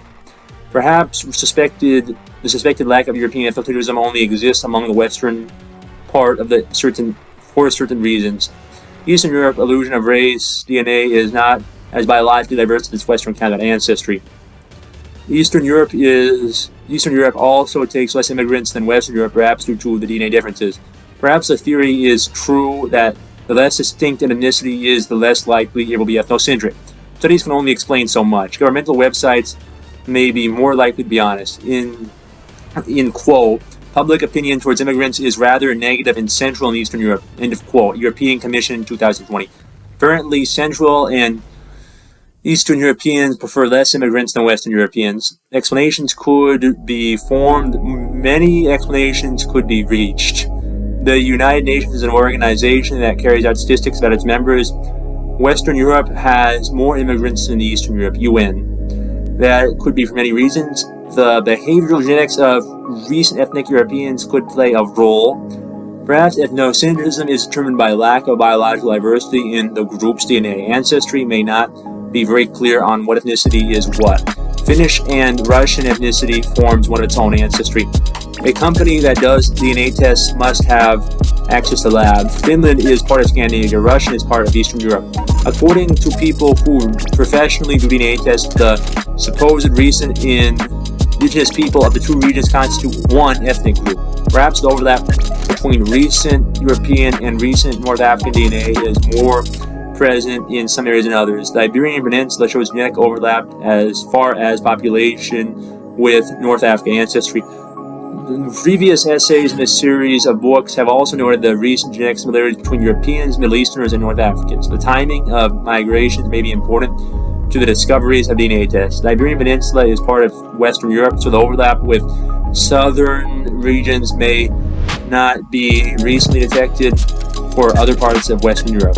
Perhaps the suspected lack of European ethnocentrism only exists among the western part of for certain reasons. Eastern Europe illusion of race DNA is not as biologically diverse as its Western counterpart ancestry. Eastern Europe also takes less immigrants than Western Europe, perhaps due to the DNA differences. Perhaps the theory is true that the less distinct an ethnicity is, the less likely it will be ethnocentric. Studies can only explain so much. Governmental websites may be more likely to be honest. In quote, public opinion towards immigrants is rather negative in Central and Eastern Europe. End of quote. European Commission 2020. Apparently, Central and Eastern Europeans prefer less immigrants than Western Europeans. Explanations could be formed. Many explanations could be reached. The United Nations is an organization that carries out statistics about its members. Western Europe has more immigrants than Eastern Europe, UN. That could be for many reasons. The behavioral genetics of recent ethnic Europeans could play a role. Perhaps ethnocentrism is determined by lack of biological diversity in the group's DNA. Ancestry may not be very clear on what ethnicity is what. Finnish and Russian ethnicity forms one of its own ancestry. A company that does DNA tests must have access to labs. Finland is part of Scandinavia. Russia is part of Eastern Europe. According to people who professionally do DNA tests, the supposed recent indigenous people of the two regions constitute one ethnic group. Perhaps the overlap between recent European and recent North African DNA is more present in some areas than others. The Iberian Peninsula shows genetic overlap as far as population with North African ancestry. Previous essays in this series of books have also noted the recent genetic similarities between Europeans, Middle Easterners, and North Africans. The timing of migrations may be important to the discoveries of DNA tests. The Iberian Peninsula is part of Western Europe, so the overlap with southern regions may not be recently detected for other parts of Western Europe.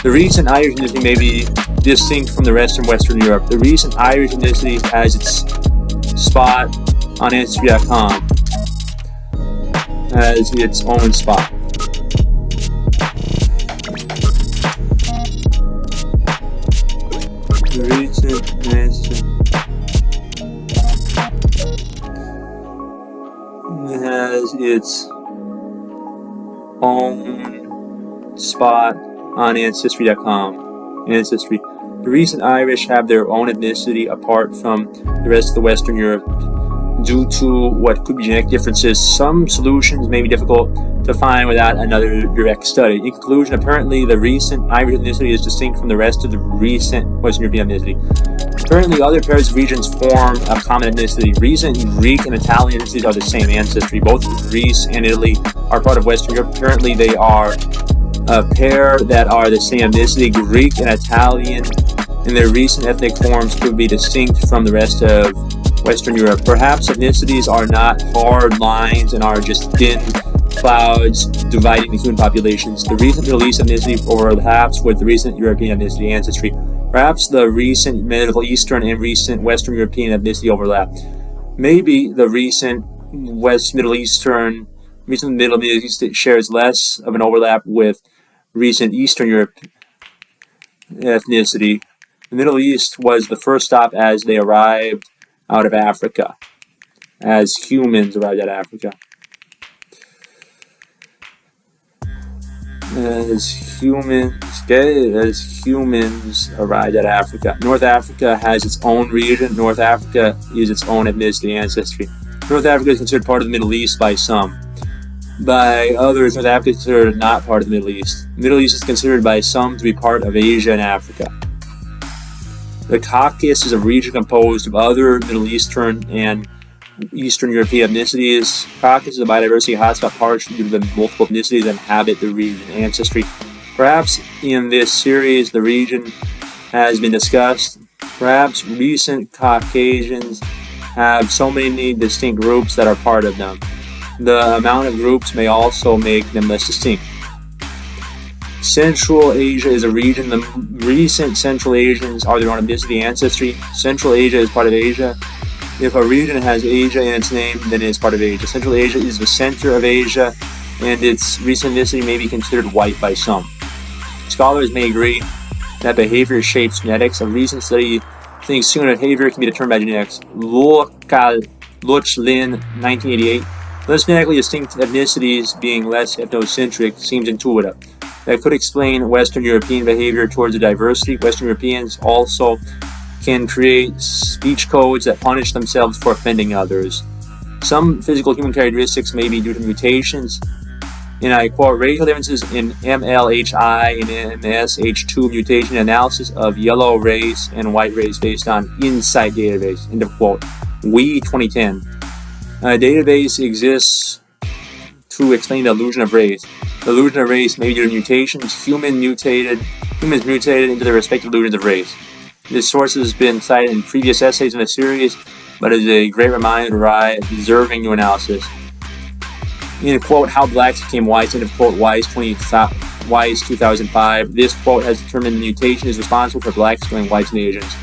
The recent Irish ethnicity may be distinct from the rest of Western Europe. The recent Irish ethnicity has its spot on Ancestry.com as its own spot. The recent has its own spot on Ancestry.com. Ancestry. The recent Irish have their own ethnicity apart from the rest of the Western Europe due to what could be genetic differences. Some solutions may be difficult to find without another direct study. In conclusion, apparently the recent Irish ethnicity is distinct from the rest of the recent Western European ethnicity. Apparently other pairs of regions form a common ethnicity. Recent Greek and Italian ethnicities are the same ancestry. Both Greece and Italy are part of Western Europe. Apparently they are a pair that are the same ethnicity. Greek and Italian in their recent ethnic forms could be distinct from the rest of Western Europe. Perhaps ethnicities are not hard lines and are just thin clouds dividing the human populations. The recent Middle East ethnicity overlaps with the recent European ethnicity ancestry. Perhaps the recent Middle Eastern and recent Western European ethnicity overlap. Maybe the recent Middle East shares less of an overlap with recent Eastern Europe ethnicity. The Middle East was the first stop as they arrived out of Africa, as humans arrived at Africa. As humans arrived at Africa. North Africa has its own region. North Africa is its own ethnicity ancestry. North Africa is considered part of the Middle East by some. By others, North Africa is considered not part of the Middle East. The Middle East is considered by some to be part of Asia and Africa. The Caucasus is a region composed of other Middle Eastern and Eastern European ethnicities. Caucasus is a biodiversity hotspot partially due to the multiple ethnicities that inhabit the region. Ancestry. Perhaps in this series the region has been discussed. Perhaps recent Caucasians have so many distinct groups that are part of them. The amount of groups may also make them less distinct. Central Asia is a region. The recent Central Asians are their own ethnicity ancestry. Central Asia is part of Asia. If a region has Asia in its name, then it is part of Asia. Central Asia is the center of Asia, and its recent ethnicity may be considered white by some. Scholars may agree that behavior shapes genetics. A recent study thinks human behavior can be determined by genetics. Lochlin, 1988. Less genetically distinct ethnicities being less ethnocentric seems intuitive. That could explain Western European behavior towards the diversity. Western Europeans also can create speech codes that punish themselves for offending others. Some physical human characteristics may be due to mutations. And I quote, racial differences in MLHI and MSH2 mutation analysis of yellow race and white race based on Insight database. End of quote. We 2010. A database exists to explain the illusion of race. The illusion of race may be due to mutations. Humans mutated into their respective illusions of race. This source has been cited in previous essays in the series, but is a great reminder to try observing new analysis. In quote, How Blacks Became Whites, end of quote, Wise 2005. This quote has determined the mutation is responsible for blacks becoming whites and Asians.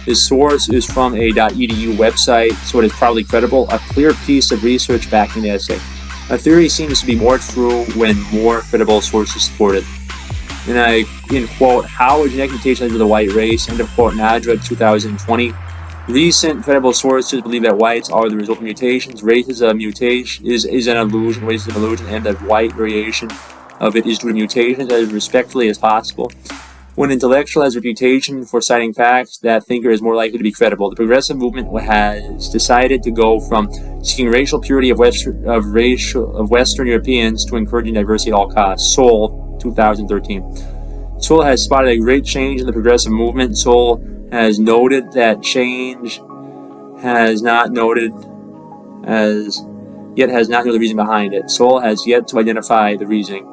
This source is from a .edu website, so it is probably credible, a clear piece of research backing the essay. A theory seems to be more true when more credible sources support it. In quote, How a genetic mutation led to the white race, end of quote, Nadra 2020. Recent credible sources believe that whites are the result of mutations. Race is a mutation, is an illusion. Race is an illusion, and the white variation of it is due to mutations as respectfully as possible. When an intellectual has a reputation for citing facts, that thinker is more likely to be credible. The progressive movement has decided to go from seeking racial purity of Western Europeans to encouraging diversity at all costs. Seoul, 2013. Seoul has spotted a great change in the progressive movement. Seoul has noted that change has not noted the reason behind it. Seoul has yet to identify the reasoning.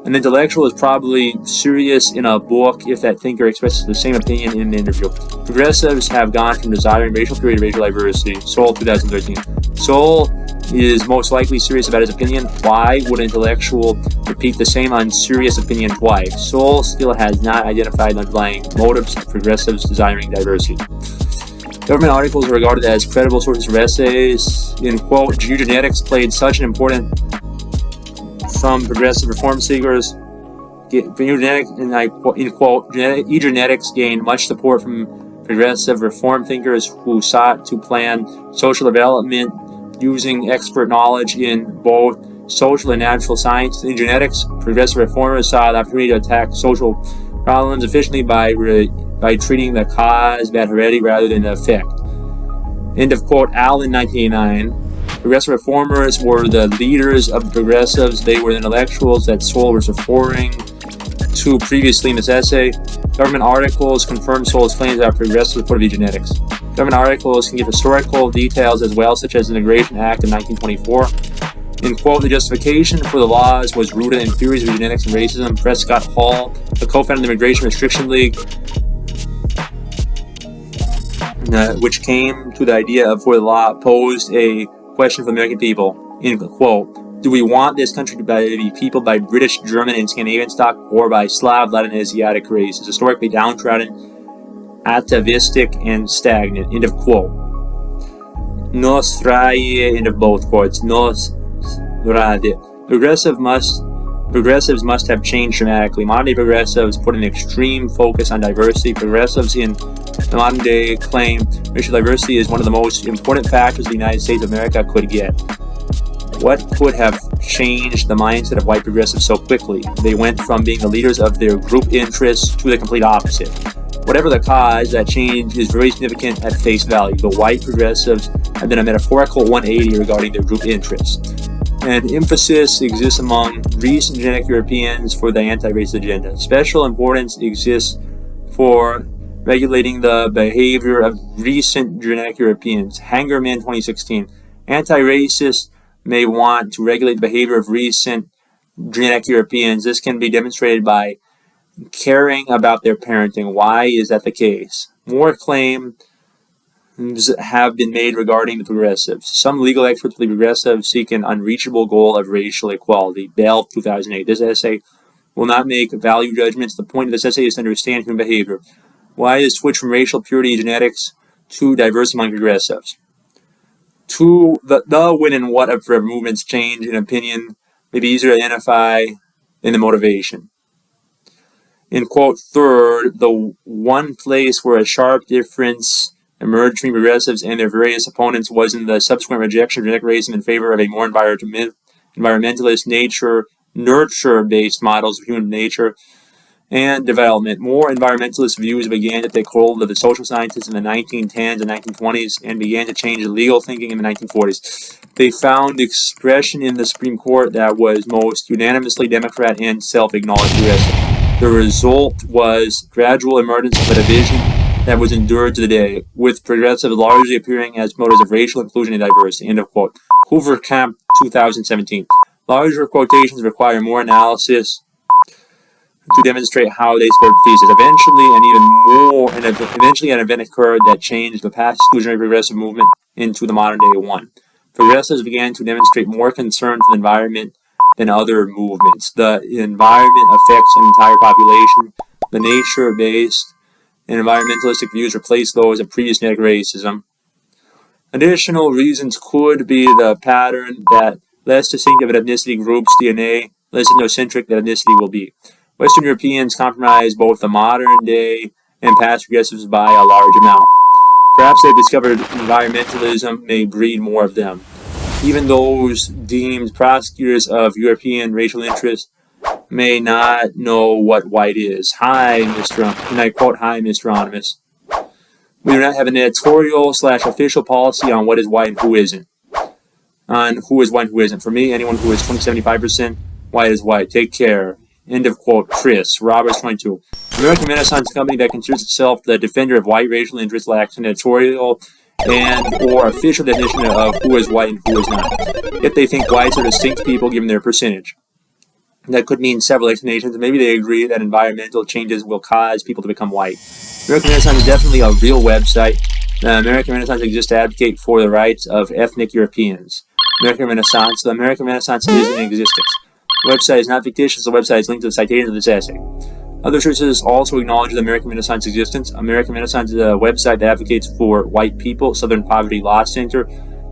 An intellectual is probably serious in a book if that thinker expresses the same opinion in an interview. Progressives have gone from desiring racial purity to racial diversity. Seoul, 2013. Seoul is most likely serious about his opinion. Why would an intellectual repeat the same unserious opinion twice? Seoul still has not identified the underlying motives of progressives desiring diversity. Government articles are regarded as credible sources of essays. In quote, eugenetics played such an important from progressive reform seekers. Eugenetics gained much support from progressive reform thinkers who sought to plan social development using expert knowledge in both social and natural science. In genetics, progressive reformers saw the opportunity to attack social problems efficiently by treating the cause, bad heredity, rather than the effect. End of quote. Allen, 1989. Progressive reformers were the leaders of the progressives. They were the intellectuals that Seoul was referring to previously in this essay. Government articles confirm Seoul's claims about progressive support of eugenetics. Government articles can give historical details as well, such as the Immigration Act of 1924. In quote, the justification for the laws was rooted in theories of eugenics and racism. Prescott Hall, the co-founder of the Immigration Restriction League, which came to the idea of for the law, posed a question for the American people. In quote, do we want this country to be peopled by British, German, and Scandinavian stock, or by Slav, Latin, and Asiatic races, historically downtrodden, atavistic, and stagnant? End of quote. Nos raye, end of both quotes. Nos rade. Progressives must have changed dramatically. Modern day progressives put an extreme focus on diversity. Progressives in the modern day claim racial diversity is one of the most important factors the United States of America could get. What could have changed the mindset of white progressives so quickly? They went from being the leaders of their group interests to the complete opposite. Whatever the cause, that change is very significant at face value. The white progressives have done a metaphorical 180 regarding their group interests. An emphasis exists among recent genetic Europeans for the anti-racist agenda. Special importance exists for regulating the behavior of recent genetic Europeans. Hangerman, 2016. Anti-racists may want to regulate the behavior of recent genetic Europeans. This can be demonstrated by caring about their parenting. Why is that the case? More claims have been made regarding the progressives. Some legal experts believe progressives seek an unreachable goal of racial equality. Bell, 2008. This essay will not make value judgments. The point of this essay is to understand human behavior. Why is switch from racial purity genetics to diversity among progressives? The when and what of movements change in opinion may be easier to identify than the motivation. In quote, third, the one place where a sharp difference emerged between progressives and their various opponents was in the subsequent rejection of genetic racism in favor of a more environmentalist, nurture-based models of human nature and development. More environmentalist views began to take hold of the social scientists in the 1910s and 1920s and began to change legal thinking in the 1940s. They found expression in the Supreme Court that was most unanimously Democrat and self-acknowledged progressive. The result was gradual emergence of a division that was endured to the day, with progressives largely appearing as promoters of racial inclusion and diversity. End of quote. Hoover Camp, 2017. Larger quotations require more analysis to demonstrate how they support the thesis. Eventually an event occurred that changed the past exclusionary progressive movement into the modern day one. Progressives began to demonstrate more concern for the environment than other movements. The environment affects an entire population. The nature-based and environmentalistic views replace those of previous genetic racism. Additional reasons could be the pattern that less distinctive an ethnicity group's DNA, less ethnocentric that ethnicity will be. Western Europeans comprise both the modern day and past progressives by a large amount. Perhaps they've discovered environmentalism may breed more of them. Even those deemed prosecutors of European racial interests may not know what white is. Hi, and I quote, "Hi, Mr. Anonymous. We do not have an editorial/official policy on what is white and who isn't. On who is white and who isn't. For me, anyone who is 20-75% white is white. Take care." End of quote. Chris, Roberts 22. American Renaissance company that considers itself the defender of white racial interests lacks an editorial and or official definition of who is white and who is not. If they think whites are distinct people given their percentage. That could mean several explanations. Maybe they agree that environmental changes will cause people to become white. American Renaissance is definitely a real website. American Renaissance exists to advocate for the rights of ethnic Europeans. American Renaissance. The American Renaissance is in existence. The website is not fictitious. The website is linked to the citation of this essay. Other sources also acknowledge the American Renaissance existence. American Renaissance is a website that advocates for white people. Southern Poverty Law Center.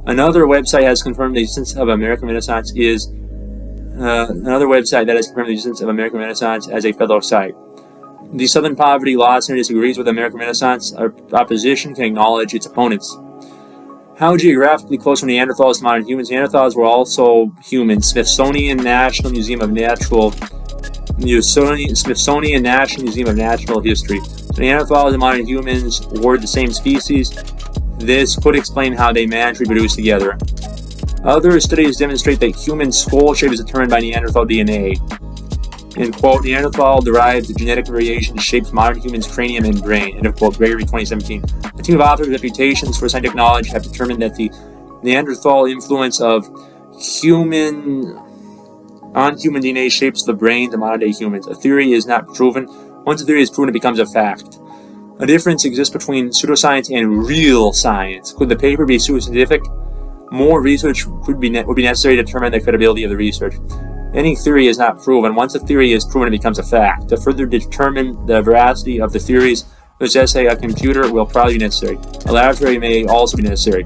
Another website has confirmed the existence of American Renaissance is another website that has confirmed the existence of American Renaissance as a federal site. The Southern Poverty Law Center disagrees with American Renaissance. Our opposition can acknowledge its opponents. How geographically close were Neanderthals to modern humans? Neanderthals were also humans. Smithsonian National Museum of Natural History. So Neanderthals and modern humans were the same species. This could explain how they managed to reproduce together. Other studies demonstrate that human skull shape is determined by Neanderthal DNA. In quote, Neanderthal-derived genetic variation shapes modern humans' cranium and brain. End of quote, Gregory 2017. A team of authors with reputations for scientific knowledge have determined that the Neanderthal influence of human DNA shapes the brains of modern-day humans. A theory is not proven. Once a theory is proven, it becomes a fact. A difference exists between pseudoscience and real science. Could the paper be pseudoscientific? More research would be necessary to determine the credibility of the research. Any theory is not proven. Once a theory is proven, it becomes a fact. To further determine the veracity of the theories of this essay, a computer will probably be necessary. A laboratory may also be necessary.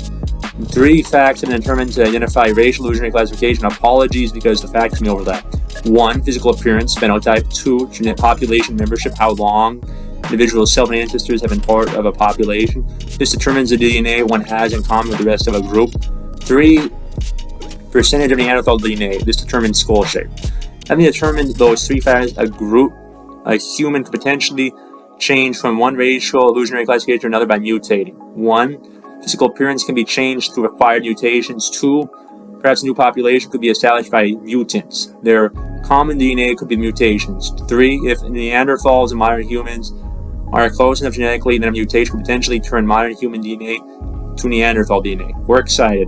3 facts have been determined to identify racial illusionary classification. Apologies because the facts may overlap. 1. Physical appearance, phenotype. 2. Genetic population membership, how long individuals' self-ancestors have been part of a population. This determines the DNA one has in common with the rest of a group. 3. Percentage of Neanderthal DNA. This determines skull shape. Having determined those 3 factors, a human could potentially change from one racial illusionary classification to another by mutating. 1. Physical appearance can be changed through acquired mutations. 2. Perhaps a new population could be established by mutants. Their common DNA could be mutations. 3. If Neanderthals and modern humans are close enough genetically, then a mutation could potentially turn modern human DNA to Neanderthal DNA. We're excited.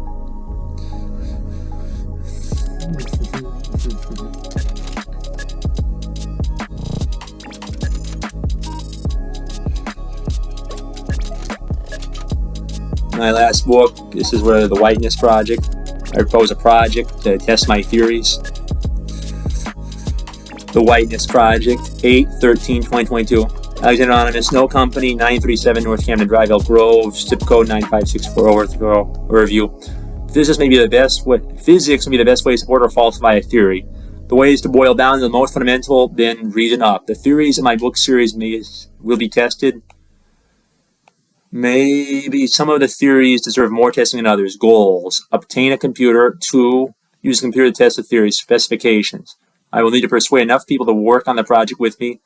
My last book, this is where the Whiteness Project. I propose a project to test my theories. The Whiteness Project, 8/13/2022. Alexander Anonymous, No Company, 937 North Camden Drive, Elk Grove, zip code 95640. Review. Physics may be the best way to support or falsify a theory. The way is to boil down to the most fundamental, then reason up. The theories in my book series will be tested. Maybe some of the theories deserve more testing than others. Goals. Obtain a computer. 2. Use a computer to test the theory. Specifications. I will need to persuade enough people to work on the project with me.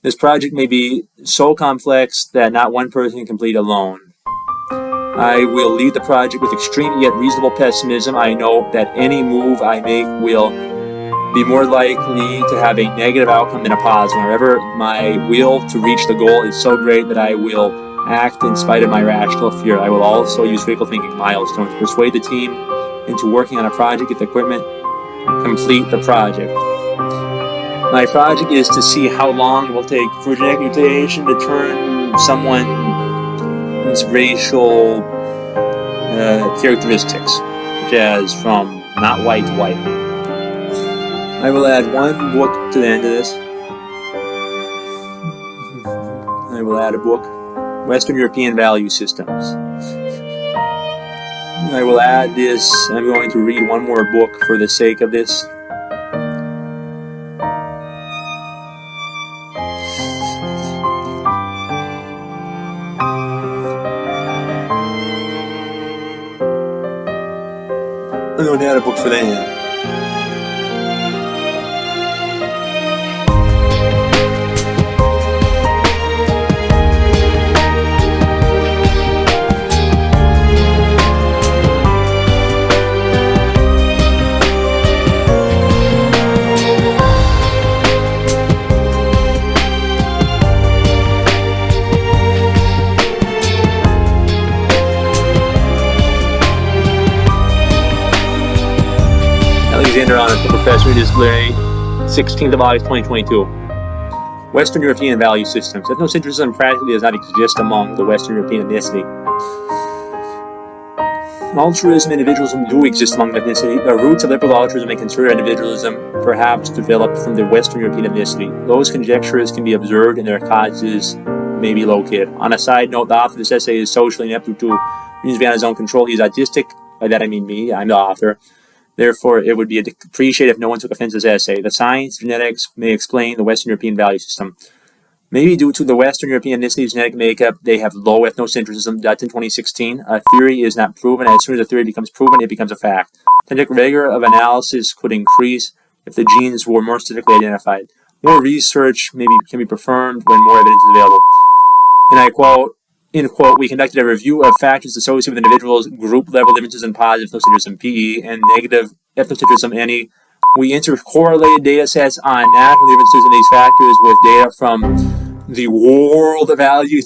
This project may be so complex that not one person can complete alone. I will lead the project with extreme yet reasonable pessimism. I know that any move I make will be more likely to have a negative outcome than a positive. However, my will to reach the goal is so great that I will act in spite of my rational fear. I will also use critical thinking milestones to persuade the team into working on a project, get the equipment, complete the project. My project is to see how long it will take for genetic mutation to turn someone's racial characteristics, such as from not white to white. I will add one book to the end of this. I will add a book, Western European Value Systems. I will add this. I'm going to read one more book for the sake of this. no data book for that. Alexander on the professor display, 16th of August 2022. Western European value systems. Ethnocentrism practically does not exist among the Western European ethnicity. Altruism and individualism do exist among the ethnicity. The roots of liberal altruism and conservative individualism perhaps developed from the Western European ethnicity. Those conjectures can be observed and their causes may be located. On a side note, the author of this essay is socially inept due to reasons beyond his own control. He is autistic. By that I mean me. I'm the author. Therefore, it would be appreciated if no one took offense to this essay. The science, genetics may explain the Western European value system. Maybe due to the Western European ethnicity's genetic makeup, they have low ethnocentrism. Dutton 2016. A theory is not proven. As soon as a theory becomes proven, it becomes a fact. Scientific rigor of analysis could increase if the genes were more specifically identified. More research can be performed when more evidence is available. And I quote, in quote, we conducted a review of factors associated with individuals, group-level differences in positive ethnocentrism, PE, and negative ethnocentrism, NE. We intercorrelated data sets on natural differences in these factors with data from the World Value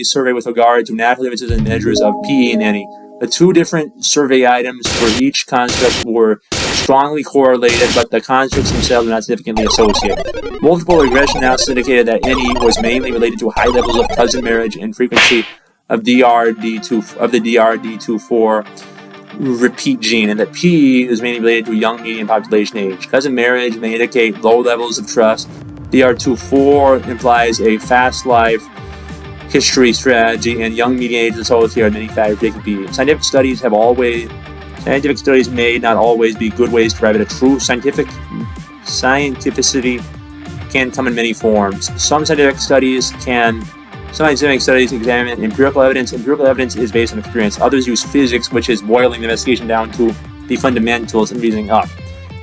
Survey with regard to natural differences in measures of PE and NE. The two different survey items for each construct were strongly correlated, but the constructs themselves were not significantly associated. Multiple regression analysis indicated that NE was mainly related to high levels of cousin marriage and frequency of the DRD24 repeat gene, and that PE is mainly related to young median population age. Cousin marriage may indicate low levels of trust. DR24 implies a fast life history strategy, and young median age associated are many factors taking PE. Scientific studies may not always be good ways to arrive at a true scientificity can come in many forms. Some scientific studies examine empirical evidence. Empirical evidence is based on experience. Others use physics, which is boiling the investigation down to the fundamentals and reasoning up.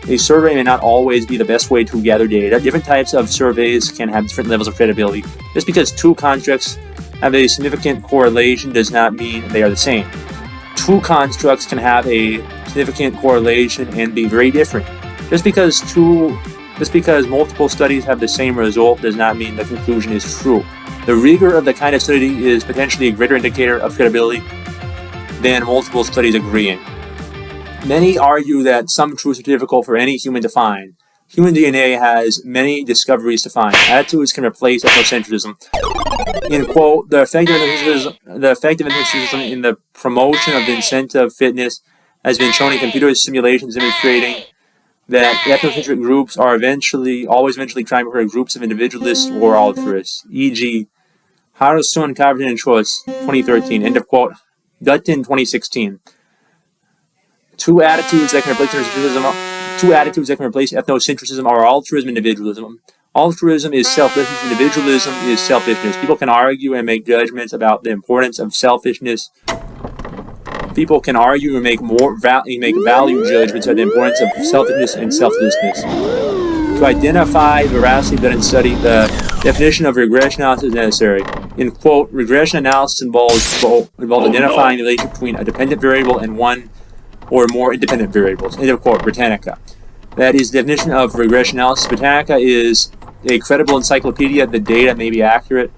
A survey may not always be the best way to gather data. Different types of surveys can have different levels of credibility. Just because two constructs have a significant correlation does not mean they are the same. Two constructs can have a significant correlation and be very different. Just because multiple studies have the same result does not mean the conclusion is true. The rigor of the kind of study is potentially a greater indicator of credibility than multiple studies agreeing. Many argue that some truths are difficult for any human to find. Human DNA has many discoveries to find. Attitudes can replace ethnocentrism. In quote, the effect of ethnocentrism in the promotion of incentive fitness has been shown in computer simulations demonstrating that ethnocentric groups are always eventually trying to prefer groups of individualists or altruists, e.g., Harrison, Carver, and Schwartz, 2013, end of quote. Dutton, 2016. Two attitudes that can replace ethnocentrism are altruism and individualism. Altruism is selflessness, individualism is selfishness. People can argue and make judgments about the importance of selfishness. People can argue and make value judgments about the importance of selfishness and selflessness. To identify veracity of Dutton study, the definition of regression analysis is necessary. In quote, regression analysis involves identifying the relationship between a dependent variable and one or more independent variables. End of quote, Britannica. That is the definition of regression analysis. Britannica is a credible encyclopedia. The data may be accurate.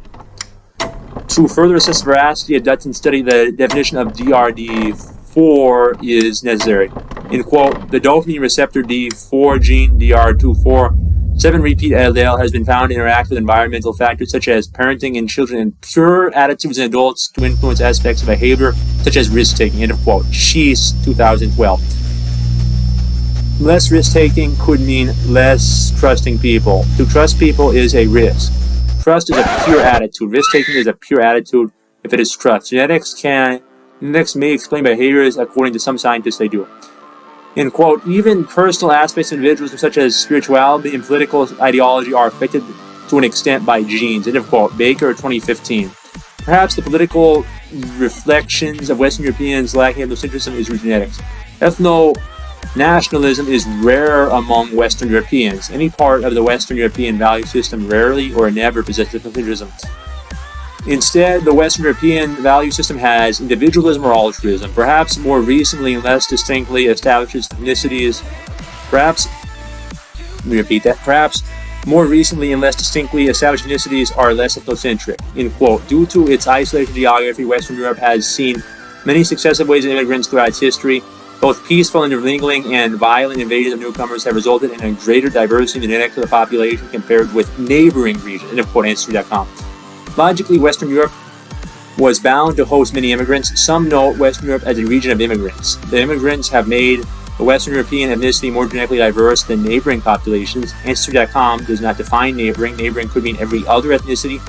To further assess veracity of Dutton's study, the definition of DRD4 is necessary. In quote, the dopamine receptor D4 gene, DR24, 7 repeat allele has been found to interact with environmental factors such as parenting in children and pure attitudes in adults to influence aspects of behavior such as risk-taking. End of quote. Shees, 2012. Less risk-taking could mean less trusting people. To trust people is a risk. Trust is a pure attitude. Risk-taking is a pure attitude if it is trust. Genetics may explain behaviors according to some scientists they do. In quote, even personal aspects of individualism such as spirituality and political ideology are affected to an extent by genes. End of quote. Baker, 2015. Perhaps the political reflections of Western Europeans lacking ethnocentrism is genetics. Ethno-nationalism is rare among Western Europeans. Any part of the Western European value system rarely or never possesses patriotism. Instead, the Western European value system has individualism or altruism. Perhaps more recently and less distinctly established ethnicities. Perhaps more recently and less distinctly established ethnicities are less ethnocentric. In quote, due to its isolated geography, Western Europe has seen many successive waves of immigrants throughout its history. Both peaceful intermingling and violent invasions of newcomers have resulted in a greater diversity in the genetics of the population compared with neighboring regions. End of quote, History.com. Logically, Western Europe was bound to host many immigrants. Some note Western Europe as a region of immigrants. The immigrants have made the Western European ethnicity more genetically diverse than neighboring populations. Ancestry.com does not define neighboring. Neighboring could mean every other ethnicity.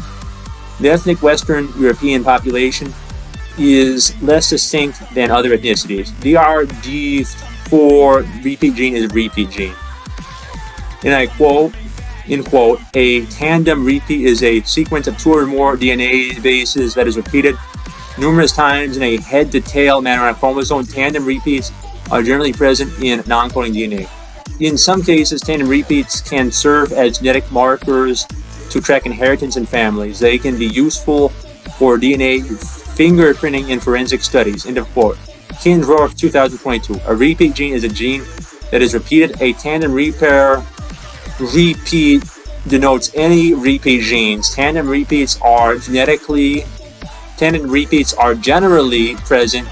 The ethnic Western European population is less distinct than other ethnicities. DRD4 repeat gene is a repeat gene. And I quote, in quote, a tandem repeat is a sequence of two or more DNA bases that is repeated numerous times in a head-to-tail manner on a chromosome. Tandem repeats are generally present in non-coding DNA. In some cases, tandem repeats can serve as genetic markers to track inheritance in families. They can be useful for DNA fingerprinting in forensic studies. End of quote. Kindroth, 2022. A repeat gene is a gene that is repeated. A tandem repeat denotes any repeat genes. Tandem repeats are generally present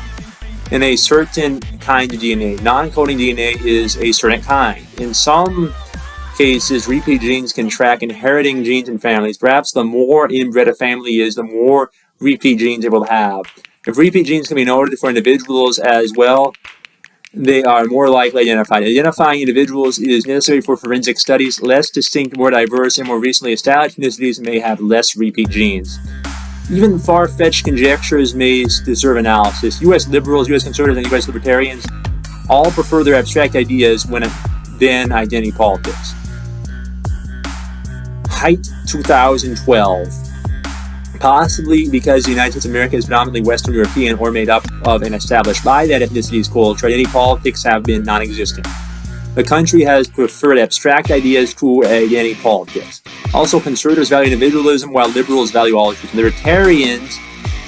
in a certain kind of DNA. Non-coding DNA is a certain kind. In some cases, repeat genes can track inheriting genes in families. Perhaps the more inbred a family is, the more repeat genes it will have. If repeat genes can be noted for individuals as well, they are more likely identified. Identifying individuals is necessary for forensic studies. Less distinct, more diverse, and more recently established ethnicities may have less repeat genes. Even far-fetched conjectures may deserve analysis. U.S. liberals, U.S. conservatives, and U.S. libertarians all prefer their abstract ideas than identity politics. Height 2012. Possibly because the United States of America is predominantly Western European or made up of and established by that ethnicity's culture, identity politics have been non-existent. The country has preferred abstract ideas to identity politics. Also, conservatives value individualism while liberals value altruism. Libertarians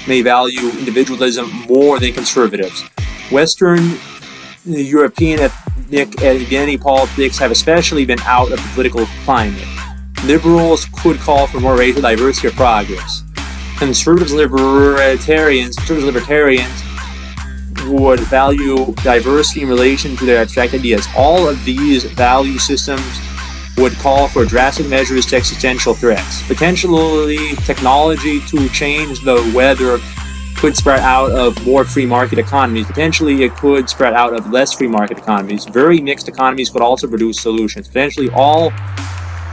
may value individualism more than conservatives. Western European ethnic identity politics have especially been out of the political climate. Liberals could call for more racial diversity or progress. Conservative libertarians would value diversity in relation to their abstract ideas. All of these value systems would call for drastic measures to existential threats. Potentially, technology to change the weather could sprout out of more free market economies. Potentially, it could sprout out of less free market economies. Very mixed economies could also produce solutions. Potentially, all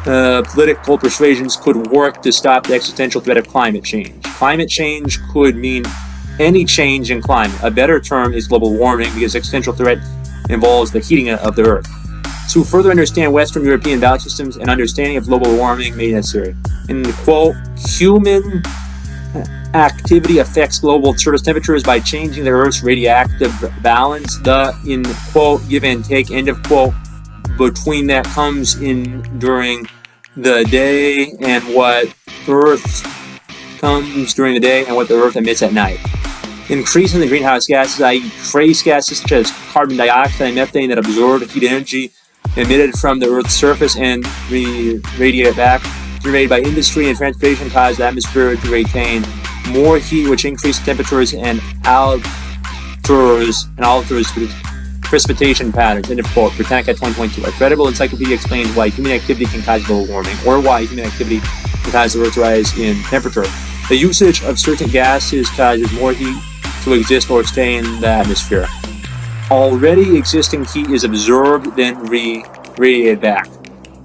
political persuasions could work to stop the existential threat of climate change. Climate change could mean any change in climate. A better term is global warming because existential threat involves the heating of the Earth. To further understand Western European value systems, an understanding of global warming may be necessary. In quote, human activity affects global surface temperatures by changing the Earth's radioactive balance. The, in quote, give and take, end of quote, between that comes in during the day and what Earth comes during the day and what the Earth emits at night. Increasing the greenhouse gases, i.e. trace gases such as carbon dioxide and methane that absorb heat energy emitted from the Earth's surface and radiate it back, generated by industry and transportation, cause the atmosphere to retain more heat, which increases temperatures and alters precipitation patterns. End of quote. Britannica 2022. A credible encyclopedia explains why human activity can cause global warming, or why human activity can cause the Earth's rise in temperature. The usage of certain gases causes more heat to exist or stay in the atmosphere. Already existing heat is absorbed, then radiated back.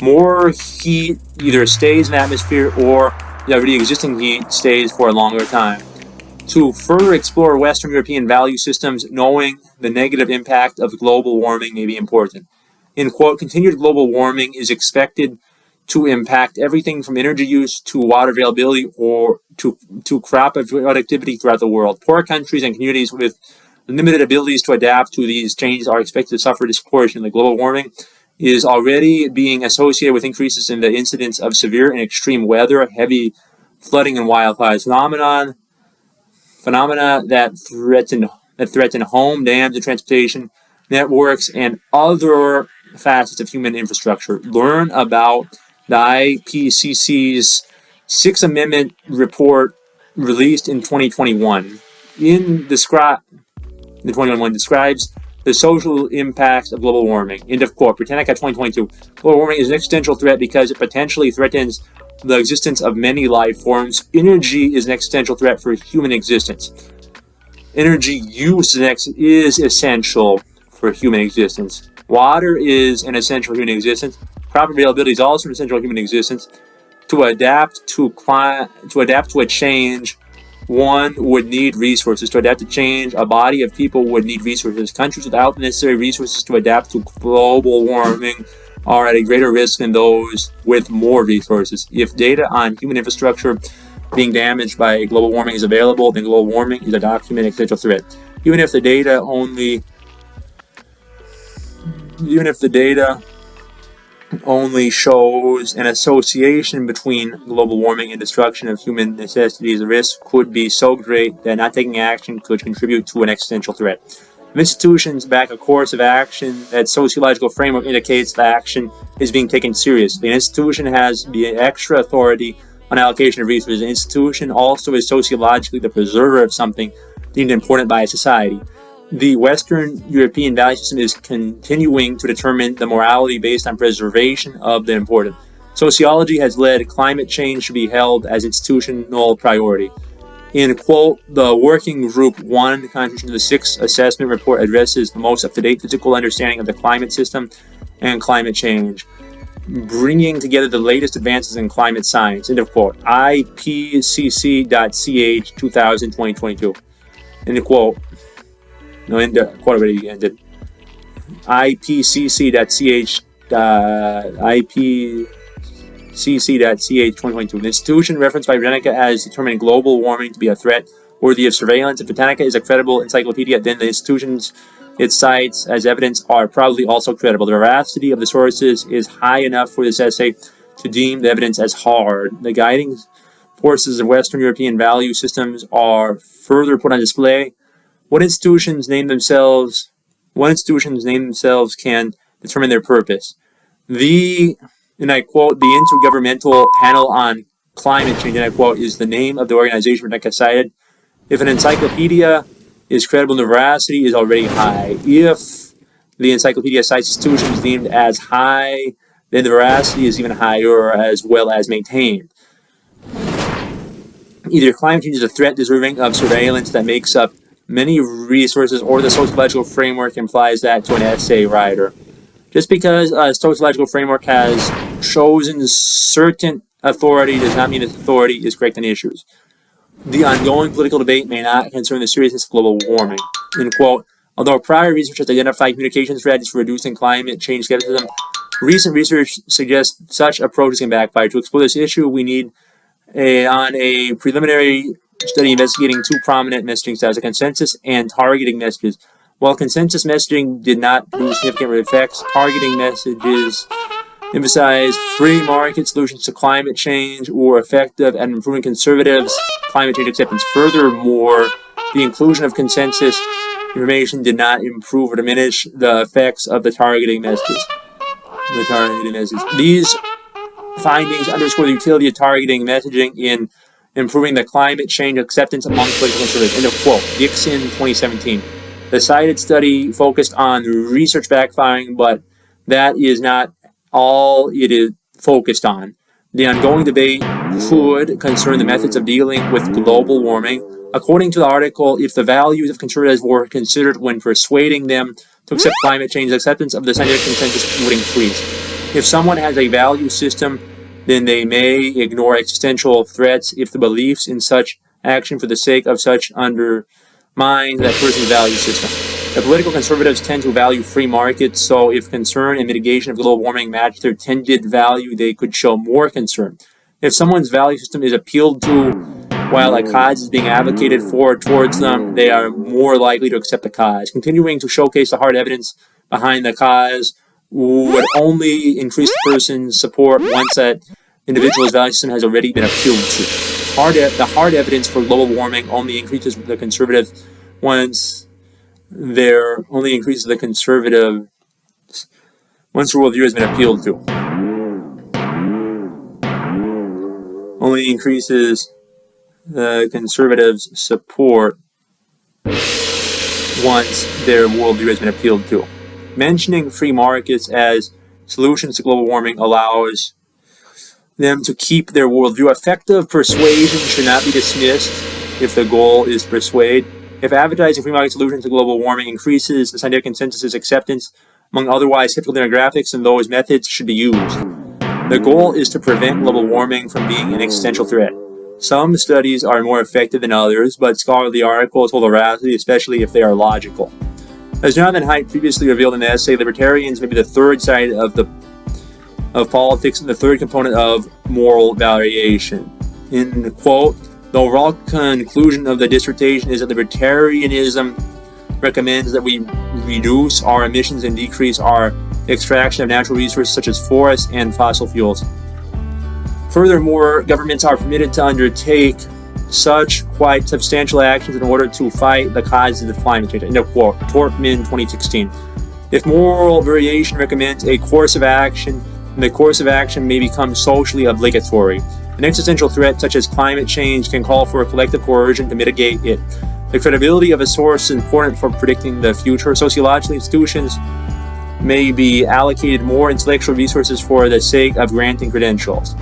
More heat either stays in the atmosphere or the already existing heat stays for a longer time. To further explore Western European value systems, knowing the negative impact of global warming may be important. In quote, continued global warming is expected to impact everything from energy use to water availability or to crop productivity throughout the world. Poor countries and communities with limited abilities to adapt to these changes are expected to suffer disproportionately. Global warming is already being associated with increases in the incidence of severe and extreme weather, heavy flooding, and wildfires. Phenomena that threaten home, dams, and transportation networks, and other facets of human infrastructure. Learn about the IPCC's Sixth Amendment report released in 2021. The 2021 describes the social impacts of global warming. End of quote. Britannica 2022. Global warming is an existential threat because it potentially threatens the existence of many life forms. Energy is an existential threat for human existence. Energy use is essential for human existence. Water is an essential human existence. Proper availability is also an essential human existence. To adapt to a change, one would need resources. To adapt to change, a body of people would need resources. Countries without the necessary resources to adapt to global warming are at a greater risk than those with more resources. If data on human infrastructure being damaged by global warming is available, then global warming is a documented existential threat. Even if the data only shows an association between global warming and destruction of human necessities, the risk could be so great that not taking action could contribute to an existential threat. If institutions back a course of action, that sociological framework indicates the action is being taken seriously. An institution has the extra authority on allocation of resources. An institution also is sociologically the preserver of something deemed important by a society. The Western European value system is continuing to determine the morality based on preservation of the important. Sociology has led climate change to be held as institutional priority. In quote, the Working Group 1 contribution to the 6th assessment report addresses the most up-to-date physical understanding of the climate system and climate change, bringing together the latest advances in climate science. End of quote. IPCC.ch 2022. End of quote. No, end of quote already ended. IPCC.ch IPCC.ch 2022. The institution referenced by Britannica as determining global warming to be a threat worthy of surveillance. If Britannica is a credible encyclopedia, then the institutions it cites as evidence are probably also credible. The veracity of the sources is high enough for this essay to deem the evidence as hard. The guiding forces of Western European value systems are further put on display. What institutions name themselves can determine their purpose. And I quote, the Intergovernmental Panel on Climate Change, and I quote, is the name of the organization Rebecca cited. If an encyclopedia is credible, the veracity is already high. If the encyclopedia cites institutions deemed as high, then the veracity is even higher, as well as maintained. Either climate change is a threat deserving of surveillance that makes up many resources, or the sociological framework implies that to an essay writer. Just because a sociological framework has chosen certain authority does not mean that authority is correct on issues. The ongoing political debate may not concern the seriousness of global warming. End quote. Although prior research has identified communication strategies for reducing climate change skepticism, recent research suggests such approaches can backfire. To explore this issue, we need on a preliminary study investigating two prominent messaging styles, a consensus and targeting messages. While consensus messaging did not produce significant effects, targeting messages emphasize free market solutions to climate change or effective at improving conservatives' climate change acceptance. Furthermore, the inclusion of consensus information did not improve or diminish the effects of the targeting messages. These findings underscore the utility of targeting messaging in improving the climate change acceptance among political conservatives. End of quote. Dixon, 2017. The cited study focused on research backfiring, but that is not all it is focused on. The ongoing debate could concern the methods of dealing with global warming. According to the article, if the values of conservatives were considered when persuading them to accept climate change, acceptance of the scientific consensus would increase. If someone has a value system, then they may ignore existential threats if the beliefs in such action for the sake of such undermine that person's value system. The political conservatives tend to value free markets, so if concern and mitigation of global warming match their tended value, they could show more concern. If someone's value system is appealed to, While a cause is being advocated for towards them, they are more likely to accept the cause. Continuing to showcase the hard evidence behind the cause would only increase the person's support once that individual's value system has already been appealed to. The hard evidence for global warming only increases the conservative once the worldview has been appealed to. Only increases the conservatives' support once their worldview has been appealed to. Mentioning free markets as solutions to global warming allows them to keep their worldview. Effective persuasion should not be dismissed if the goal is to persuade. If advertising free market solutions to global warming increases the scientific consensus acceptance among otherwise typical demographics, then those methods should be used. The goal is to prevent global warming from being an existential threat. Some studies are more effective than others, but scholarly articles hold veracity, especially if they are logical. As Jonathan Haidt previously revealed in the essay, libertarians may be the third side of politics and the third component of moral variation. In quote, the overall conclusion of the dissertation is that libertarianism recommends that we reduce our emissions and decrease our extraction of natural resources such as forests and fossil fuels. Furthermore, governments are permitted to undertake such quite substantial actions in order to fight the causes of climate change. End of quote. Torpman, 2016. If moral variation recommends a course of action, the course of action may become socially obligatory. An existential threat such as climate change can call for a collective coercion to mitigate it. The credibility of a source is important for predicting the future. Sociological institutions may be allocated more intellectual resources for the sake of granting credentials.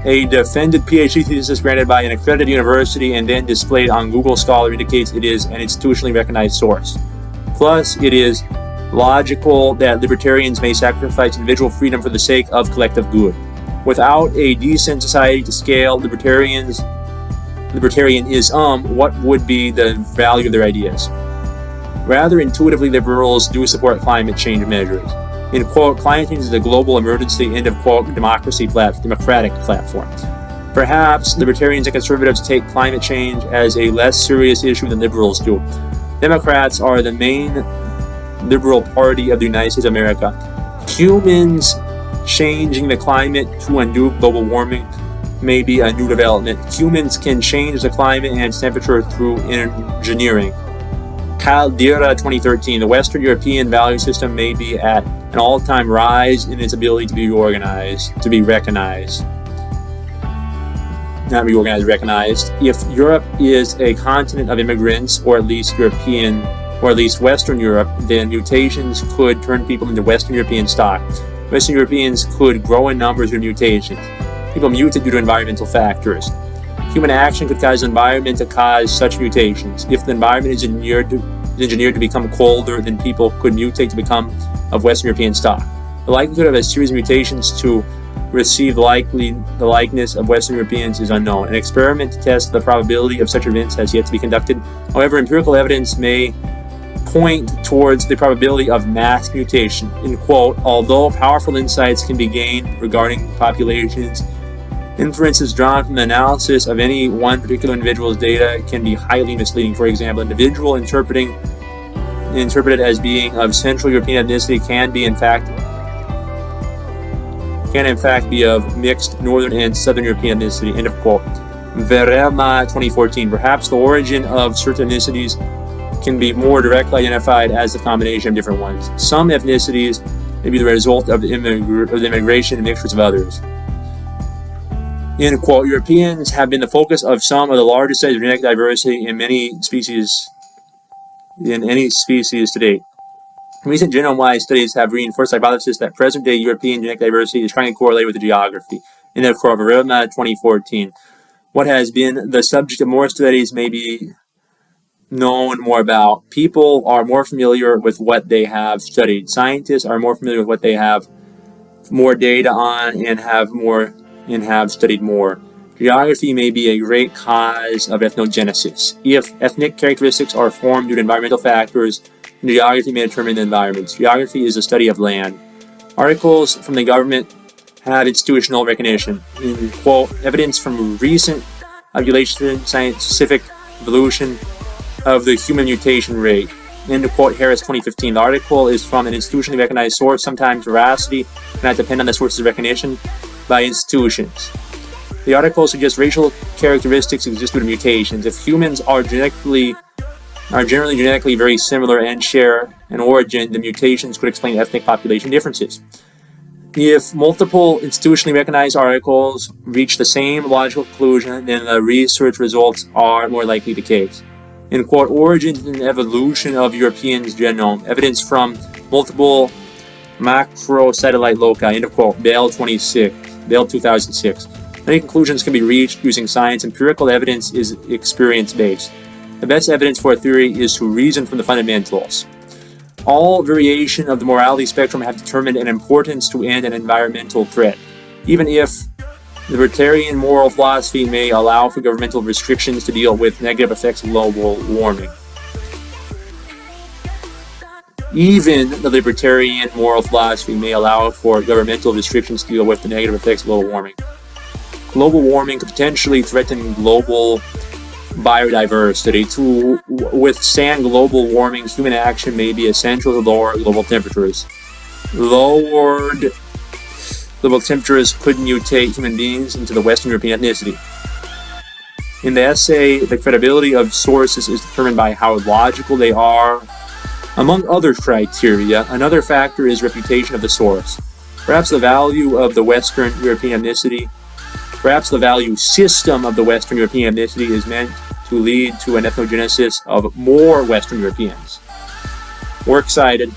A defended PhD thesis granted by an accredited university and then displayed on Google Scholar indicates it is an institutionally recognized source. Plus, it is logical that libertarians may sacrifice individual freedom for the sake of collective good. Without a decent society to scale libertarianism, what would be the value of their ideas? Rather intuitively, liberals do support climate change measures. In quote, climate change is a global emergency, end of quote, democratic platform. Perhaps libertarians and conservatives take climate change as a less serious issue than liberals do. Democrats are the main liberal party of the United States of America. Humans changing the climate to undo global warming may be a new development. Humans can change the climate and its temperature through engineering. Caldera, 2013. The Western European value system may be at an all-time rise in its ability to be recognized. If Europe is a continent of immigrants, or at least Western Europe, then mutations could turn people into Western European stock. Western Europeans could grow in numbers with mutations. People mutate due to environmental factors. Human action could cause the environment to cause such mutations. If the environment is engineered to become colder, then people could mutate to become of Western European stock. The likelihood of a series of mutations to receive the likeness of Western Europeans is unknown. An experiment to test the probability of such events has yet to be conducted. However, empirical evidence may point towards the probability of mass mutation. In quote, although powerful insights can be gained regarding populations, inferences drawn from the analysis of any one particular individual's data can be highly misleading. For example, an individual interpreted as being of Central European ethnicity can in fact be of mixed Northern and Southern European ethnicity. End of quote. Verema, 2014. Perhaps the origin of certain ethnicities can be more directly identified as the combination of different ones. Some ethnicities may be the result of the immigration and mixtures of others. End quote. Europeans have been the focus of some of the largest studies of genetic diversity in any species to date. Recent genome-wide studies have reinforced the hypothesis that present-day European genetic diversity is strongly correlated with the geography. End of quote. Verema, 2014. What has been the subject of more studies may be known more about. People are more familiar with what they have studied. Scientists are more familiar with what they have more data on and have studied more. Geography may be a great cause of ethnogenesis. If ethnic characteristics are formed due to environmental factors, geography may determine the environments. Geography is the study of land. Articles from the government have institutional recognition. In quote, evidence from recent ovulation, scientific evolution of the human mutation rate. End of quote, Harris 2015. The article is from an institutionally recognized source. Sometimes veracity cannot depend on the source's recognition by institutions. The article suggests racial characteristics exist due to mutations. If humans are generally genetically very similar and share an origin, the mutations could explain ethnic population differences. If multiple institutionally recognized articles reach the same logical conclusion, then the research results are more likely the case. In quote, origins and evolution of Europeans' genome, evidence from multiple macro-satellite loci, end of quote, Bell 2006. Many conclusions can be reached using science. Empirical evidence is experience-based. The best evidence for a theory is to reason from the fundamentals. All variation of the morality spectrum have determined an importance to end an environmental threat. Even if the libertarian moral philosophy may allow for governmental restrictions to deal with negative effects of global warming. Even the libertarian moral philosophy may allow for governmental restrictions to deal with the negative effects of global warming. Global warming could potentially threaten global biodiversity. To withstand global warming, human action may be essential to lower global temperatures. Lowered global temperatures could mutate human beings into the Western European ethnicity. In the essay, the credibility of sources is determined by how logical they are. Among other criteria, another factor is reputation of the source. Perhaps the value of the Western European ethnicity Perhaps the value system of the Western European ethnicity is meant to lead to an ethnogenesis of more Western Europeans. We're excited.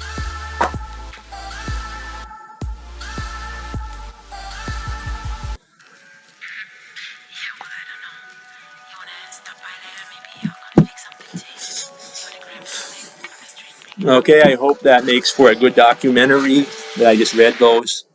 Okay, I hope that makes for a good documentary that I just read those.